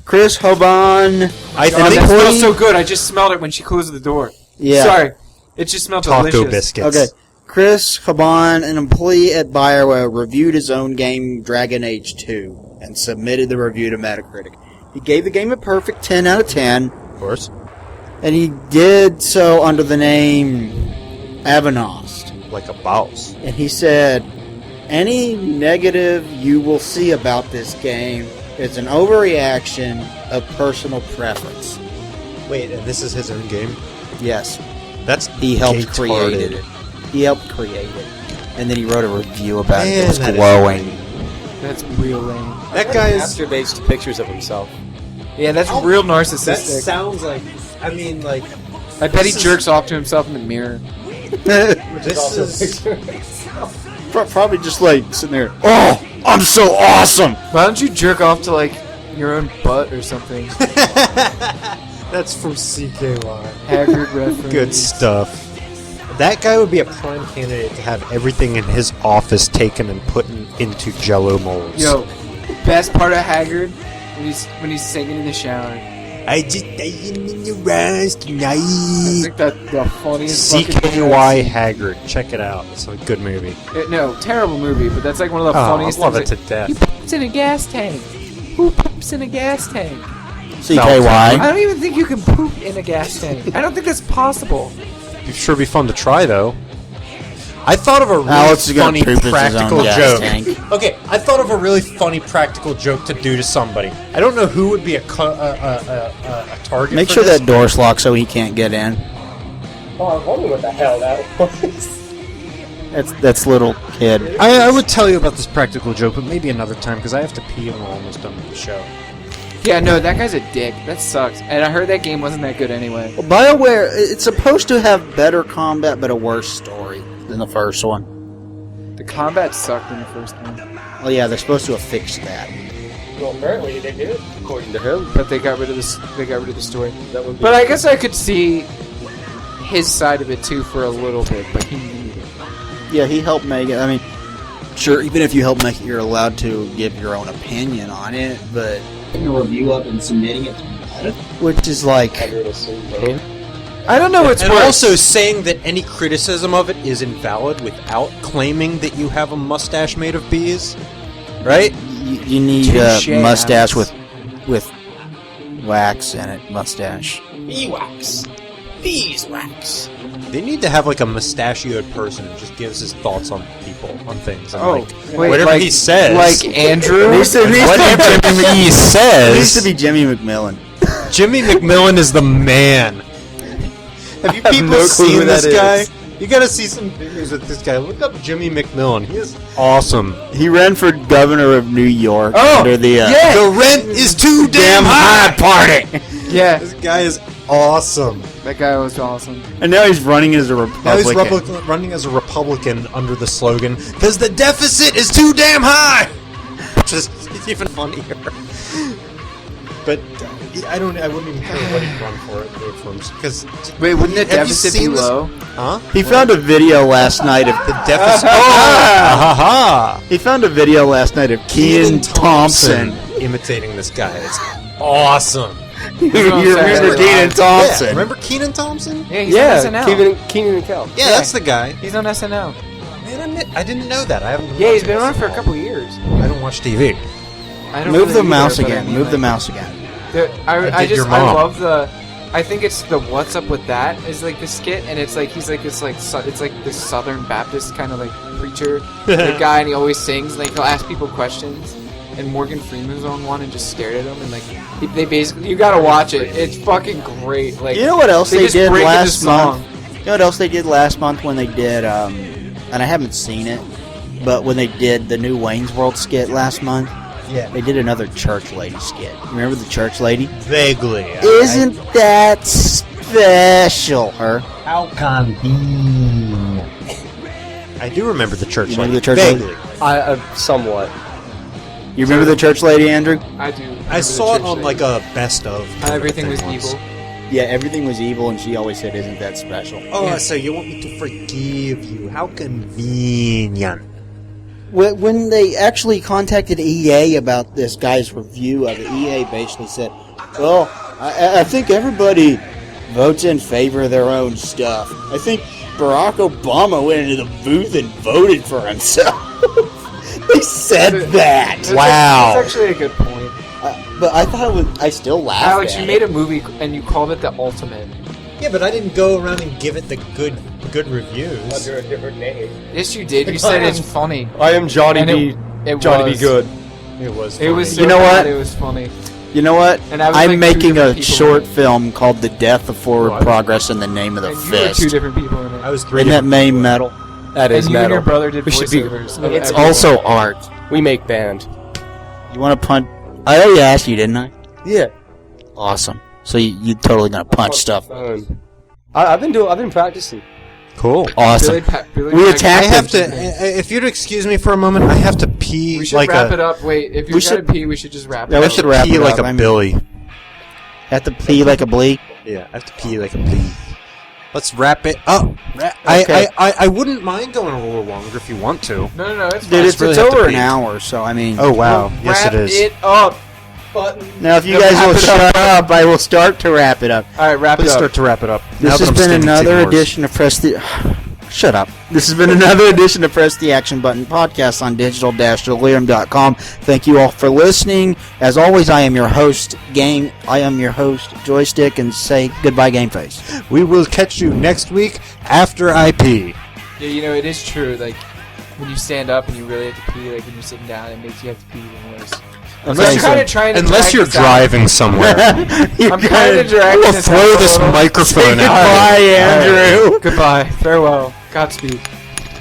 Speaker 1: Chris Hoban.
Speaker 2: I
Speaker 3: God, that
Speaker 2: think
Speaker 3: smells so good. I just smelled it when she closed the door.
Speaker 1: Yeah.
Speaker 3: Sorry. It just smelled
Speaker 2: taco
Speaker 3: delicious.
Speaker 2: biscuits.
Speaker 1: Okay. Chris Hoban, an employee at BioWare, reviewed his own game Dragon Age 2 and submitted the review to Metacritic. He gave the game a perfect 10 out of 10,
Speaker 2: Of course.
Speaker 1: and he did so under the name Avanost.
Speaker 2: Like a boss.
Speaker 1: And he said, any negative you will see about this game is an overreaction of personal preference.
Speaker 2: Wait, and this is his own game?
Speaker 1: Yes,
Speaker 2: That's
Speaker 1: he helped
Speaker 2: gay-tarded.
Speaker 1: create it. He helped create it. And then he wrote a review about it.
Speaker 2: Man,
Speaker 1: It was
Speaker 2: that is
Speaker 1: glowing.
Speaker 3: That's real lame.
Speaker 2: That guy is...
Speaker 4: masturbates to pictures of himself.
Speaker 3: Yeah, that's real
Speaker 2: That
Speaker 3: narcissistic.
Speaker 2: sounds like... I mean, like...
Speaker 3: I bet he jerks off to himself in the mirror.
Speaker 2: This is
Speaker 1: Probably just like sitting there. Oh, I'm so awesome.
Speaker 3: Why don't you jerk off to like your own butt or something?
Speaker 2: that's from CKY.
Speaker 3: Haggard reference.
Speaker 2: Good stuff. That guy would be a prime candidate to have everything in his office taken and put into Jello molds.
Speaker 3: Yo, best part of Haggard when he's singing in the shower.
Speaker 2: I just in your eyes
Speaker 3: I
Speaker 2: tonight.
Speaker 3: think that the funniest fucking thing I've
Speaker 2: CKY
Speaker 3: seen.
Speaker 2: Haggard. Check it out. It's a good movie.
Speaker 3: No, terrible movie, but that's like one of the
Speaker 2: Oh, I
Speaker 3: funniest
Speaker 2: love it
Speaker 3: things.
Speaker 2: to death.
Speaker 3: He poops in a gas tank. Who poops in a gas tank?
Speaker 1: CKY.
Speaker 3: I don't even think you can poop in a gas tank. I don't think that's possible.
Speaker 2: It'd sure be fun to try, though. I thought of a really
Speaker 1: Alex is gonna
Speaker 2: funny
Speaker 1: poop in his
Speaker 2: practical
Speaker 1: own gas
Speaker 2: joke.
Speaker 1: tank.
Speaker 2: Okay, I thought of a really funny practical joke to do to somebody. I don't know who would be a target.
Speaker 1: Make
Speaker 2: for
Speaker 1: sure
Speaker 2: this.
Speaker 1: that door's locked so he can't get in.
Speaker 4: Oh, I wonder what the hell that was.
Speaker 1: That's little kid.
Speaker 2: I would tell you about this practical joke, but maybe another time because I have to pee and we're almost done with the show.
Speaker 3: Yeah, no, that guy's a dick. That sucks. And I heard that game wasn't that good anyway.
Speaker 1: BioWare, it's supposed to have better combat but a worse story than the first one.
Speaker 3: The combat sucked in the first one.
Speaker 1: Oh yeah, they're supposed to have fixed that.
Speaker 4: Well, apparently they did, according to him.
Speaker 3: But they got rid of the story.
Speaker 4: That would be
Speaker 3: But I guess I could see his side of it too for a little bit, but he needed it.
Speaker 1: Yeah, he helped make it. I mean, sure, even if you help make it, you're allowed to give your own opinion on it, but
Speaker 5: Putting a review up and submitting it to Reddit.
Speaker 1: which is like,
Speaker 3: I don't know what's
Speaker 2: And
Speaker 3: worse.
Speaker 2: also saying that any criticism of it is invalid without claiming that you have a mustache made of bees, right?
Speaker 1: you need
Speaker 3: Touche,
Speaker 1: a mustache
Speaker 3: Alex.
Speaker 1: with wax in it. Mustache.
Speaker 4: Beeswax. Beeswax.
Speaker 2: They need to have like a mustachioed person who just gives his thoughts on people, on things. And
Speaker 3: Oh,
Speaker 2: like,
Speaker 3: wait,
Speaker 2: whatever
Speaker 3: like-
Speaker 2: he says.
Speaker 3: Like Andrew?
Speaker 2: whatever he
Speaker 1: It needs to
Speaker 2: says.
Speaker 1: be Jimmy McMillan.
Speaker 2: Jimmy McMillan is the man. Have you people
Speaker 4: no clue
Speaker 2: seen
Speaker 4: who that
Speaker 2: this guy?
Speaker 4: is.
Speaker 2: You gotta see some videos with this guy. Look up Jimmy McMillan. He is awesome.
Speaker 1: He ran for governor of New York under the
Speaker 3: yeah.
Speaker 2: The rent is too damn high.
Speaker 1: party.
Speaker 3: Yeah,
Speaker 2: This guy is awesome.
Speaker 3: that guy was awesome.
Speaker 1: And now he's running as a
Speaker 2: Now
Speaker 1: Republican.
Speaker 2: he's running as a Republican under the slogan, "Because the deficit is too damn high," which is even funnier. But I wouldn't even care what he'd run for it because.
Speaker 3: Wait, wouldn't the
Speaker 2: Have you
Speaker 3: deficit be
Speaker 2: seen this?
Speaker 3: low?
Speaker 2: Huh?
Speaker 1: He found a video last night of
Speaker 2: The deficit. Oh,
Speaker 1: he found a video last night of Kenan Thompson.
Speaker 2: imitating this guy. It's awesome.
Speaker 1: You
Speaker 3: what I'm
Speaker 1: remember
Speaker 3: saying.
Speaker 1: Kenan
Speaker 2: Yeah,
Speaker 1: Thompson?
Speaker 2: remember Keenan Thompson?
Speaker 3: Yeah, he's
Speaker 4: Yeah,
Speaker 3: on SNL.
Speaker 4: Keenan and Kel.
Speaker 2: Yeah, that's the guy.
Speaker 3: He's on SNL.
Speaker 2: Man, I didn't know that. I haven't.
Speaker 3: Yeah, he's been on for a couple years.
Speaker 2: I don't watch TV.
Speaker 3: I don't
Speaker 1: Move
Speaker 3: really
Speaker 1: the
Speaker 3: either,
Speaker 1: mouse
Speaker 3: but I
Speaker 1: again.
Speaker 3: mean,
Speaker 1: Move the
Speaker 3: like,
Speaker 1: mouse again.
Speaker 3: I
Speaker 2: did your
Speaker 3: I
Speaker 2: mom.
Speaker 3: love the. I think it's the "What's Up with That" is like the skit, and it's like he's like this like it's like this Southern Baptist kind of like preacher, the guy, and he always sings. Like he'll ask people questions, and Morgan Freeman was on one and just stared at him, and like they basically you gotta watch it. It's fucking great. Like
Speaker 1: You know what else they
Speaker 3: just
Speaker 1: did
Speaker 3: break into
Speaker 1: last
Speaker 3: song.
Speaker 1: month? You know what else they did last month when they did, and I haven't seen it, but when they did the new Wayne's World skit last month,
Speaker 2: Yeah.
Speaker 1: they did another church lady skit. Remember the church lady?
Speaker 2: Vaguely.
Speaker 1: Isn't that special, her?
Speaker 2: How convenient. I do remember the church
Speaker 1: You remember
Speaker 2: lady.
Speaker 1: the church
Speaker 2: Vaguely.
Speaker 4: Somewhat.
Speaker 1: You remember the church lady, Andrew?
Speaker 3: I do.
Speaker 2: I saw it on like a best of.
Speaker 3: Everything was
Speaker 2: thing once.
Speaker 3: evil.
Speaker 1: Yeah, everything was evil, and she always said, "Isn't that special?"
Speaker 2: Oh, so you want me to forgive you? How convenient.
Speaker 1: When they actually contacted EA about this guy's review of it, EA basically said, "Well, I think everybody votes in favor of their own stuff. I think Barack Obama went into the booth and voted for himself." They said that.
Speaker 2: Wow.
Speaker 3: That's actually a good point.
Speaker 1: But I thought it was. I still laughed.
Speaker 3: Alex,
Speaker 1: at
Speaker 3: you
Speaker 1: it.
Speaker 3: made a movie and you called it The Ultimate.
Speaker 2: Yeah, but I didn't go around and give it the good reviews.
Speaker 4: Under a different name.
Speaker 3: Yes, you did. You said it's funny.
Speaker 4: I am Johnny
Speaker 3: And
Speaker 4: B.
Speaker 3: it
Speaker 4: Johnny
Speaker 3: was.
Speaker 4: B. Good.
Speaker 2: It was.
Speaker 3: It was.
Speaker 2: funny.
Speaker 3: So
Speaker 1: You know
Speaker 3: bad,
Speaker 1: what?
Speaker 3: It was funny.
Speaker 1: You know what?
Speaker 3: And I was
Speaker 1: I'm
Speaker 3: like two
Speaker 1: making a
Speaker 3: different people
Speaker 1: short
Speaker 3: in it.
Speaker 1: film called "The Death of Forward
Speaker 4: What?
Speaker 1: Progress in the Name of the
Speaker 3: And you were
Speaker 1: Fist."
Speaker 3: two different people in it.
Speaker 2: I was three.
Speaker 1: Isn't that
Speaker 2: different-
Speaker 1: main metal?
Speaker 4: That
Speaker 3: And
Speaker 4: is
Speaker 3: you and
Speaker 4: metal.
Speaker 3: your brother did
Speaker 4: We should be-
Speaker 3: voiceovers. of
Speaker 4: It's
Speaker 3: everyone.
Speaker 1: Also art.
Speaker 4: We make band.
Speaker 1: You want to punch? I already asked you, didn't I?
Speaker 4: Yeah.
Speaker 1: Awesome. So you totally gonna punch stuff?
Speaker 4: I've been practicing.
Speaker 2: Cool.
Speaker 1: Awesome.
Speaker 3: Billy
Speaker 1: We
Speaker 3: Pack-
Speaker 1: attacked
Speaker 2: I have
Speaker 1: him.
Speaker 2: to. If you'd excuse me for a moment, I have to pee.
Speaker 3: We should
Speaker 2: like
Speaker 3: wrap
Speaker 2: a,
Speaker 3: it up. Wait, if
Speaker 1: We
Speaker 3: you're
Speaker 1: should-
Speaker 3: gonna pee, we should just wrap it
Speaker 1: Yeah, we
Speaker 3: up.
Speaker 1: should wrap
Speaker 2: pee
Speaker 1: it
Speaker 2: like
Speaker 1: up.
Speaker 2: a
Speaker 1: I mean,
Speaker 2: Billy.
Speaker 1: have to pee like a blee.
Speaker 2: Yeah, I have to pee like a bee. Let's wrap it up.
Speaker 1: Okay.
Speaker 2: I wouldn't mind going a little longer if you want to.
Speaker 3: No, it's fine.
Speaker 1: Dude, it's
Speaker 2: really have to
Speaker 1: over
Speaker 2: pee.
Speaker 1: an hour, so I mean.
Speaker 2: Oh wow, yes
Speaker 3: Wrap
Speaker 2: it is.
Speaker 3: it up. Button.
Speaker 1: Now, if you
Speaker 3: Then
Speaker 1: guys
Speaker 3: wrap
Speaker 1: will
Speaker 3: it
Speaker 1: shut up, I will start to wrap it up.
Speaker 3: All right, wrap
Speaker 2: Please
Speaker 3: it up.
Speaker 2: start to wrap it up. Now
Speaker 1: This
Speaker 2: that
Speaker 1: has
Speaker 2: I'm
Speaker 1: been
Speaker 2: stinging
Speaker 1: another
Speaker 2: Seymour's.
Speaker 1: edition of Press the. Shut up. This has been another edition of Press the Action Button podcast on digital-delirium.com. Thank you all for listening. As always, I am your host, Joystick, and say goodbye, Game Face.
Speaker 2: We will catch you next week after I pee.
Speaker 3: Yeah, you know, it is true. Like, when you stand up and you really have to pee, like when you're sitting down, it makes you have to pee even worse.
Speaker 1: Okay,
Speaker 3: I'm kind of trying to
Speaker 2: Unless
Speaker 3: drag
Speaker 2: you're
Speaker 3: this out.
Speaker 2: driving somewhere.
Speaker 3: I'm kind of dragging
Speaker 2: We'll
Speaker 3: this
Speaker 2: throw
Speaker 3: out a
Speaker 2: this
Speaker 3: little.
Speaker 2: microphone out.
Speaker 1: Goodbye, Andrew.
Speaker 3: Goodbye. Farewell. Godspeed.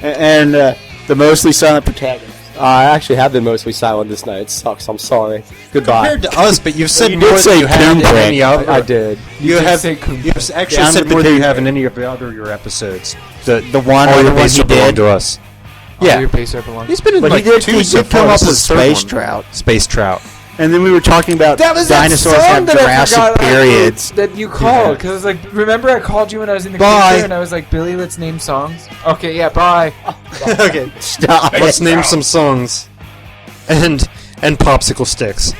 Speaker 1: And the mostly silent protagonist.
Speaker 4: I actually have been mostly silent this night. It sucks. I'm sorry. Goodbye.
Speaker 2: Compared to us, but you've said
Speaker 1: You
Speaker 2: more
Speaker 1: did
Speaker 2: than
Speaker 1: say
Speaker 2: you have in
Speaker 1: Kuhnprick.
Speaker 2: any other.
Speaker 4: I did.
Speaker 2: You
Speaker 3: did
Speaker 2: have
Speaker 3: say Kuhnprick.
Speaker 2: you've actually
Speaker 1: Sounded
Speaker 2: said
Speaker 1: more
Speaker 2: more than you
Speaker 1: than-
Speaker 2: have in any of the other your episodes.
Speaker 1: The one
Speaker 2: All
Speaker 1: other
Speaker 2: your
Speaker 1: one
Speaker 2: base
Speaker 1: he
Speaker 2: belong
Speaker 1: did.
Speaker 2: to us.
Speaker 3: All
Speaker 2: Yeah.
Speaker 3: your pacer belongs.
Speaker 2: He's been in
Speaker 1: But
Speaker 2: like
Speaker 1: he did,
Speaker 2: two
Speaker 1: he
Speaker 2: so
Speaker 1: did
Speaker 2: far.
Speaker 1: come up
Speaker 2: This
Speaker 1: with
Speaker 2: is the third
Speaker 1: Space
Speaker 2: one.
Speaker 1: Trout.
Speaker 2: Space Trout.
Speaker 1: And then we were talking about
Speaker 3: That was
Speaker 1: dinosaurs
Speaker 3: that song
Speaker 1: have
Speaker 3: that I
Speaker 1: Jurassic
Speaker 3: forgot
Speaker 1: periods.
Speaker 3: that you called because I was like, remember I called you when I was in the
Speaker 2: Bye.
Speaker 3: cruiser and I was like, Billy, let's name songs. Okay, yeah, bye.
Speaker 2: Okay.
Speaker 1: Stop
Speaker 2: Let's
Speaker 1: it.
Speaker 2: name some songs. And popsicle sticks.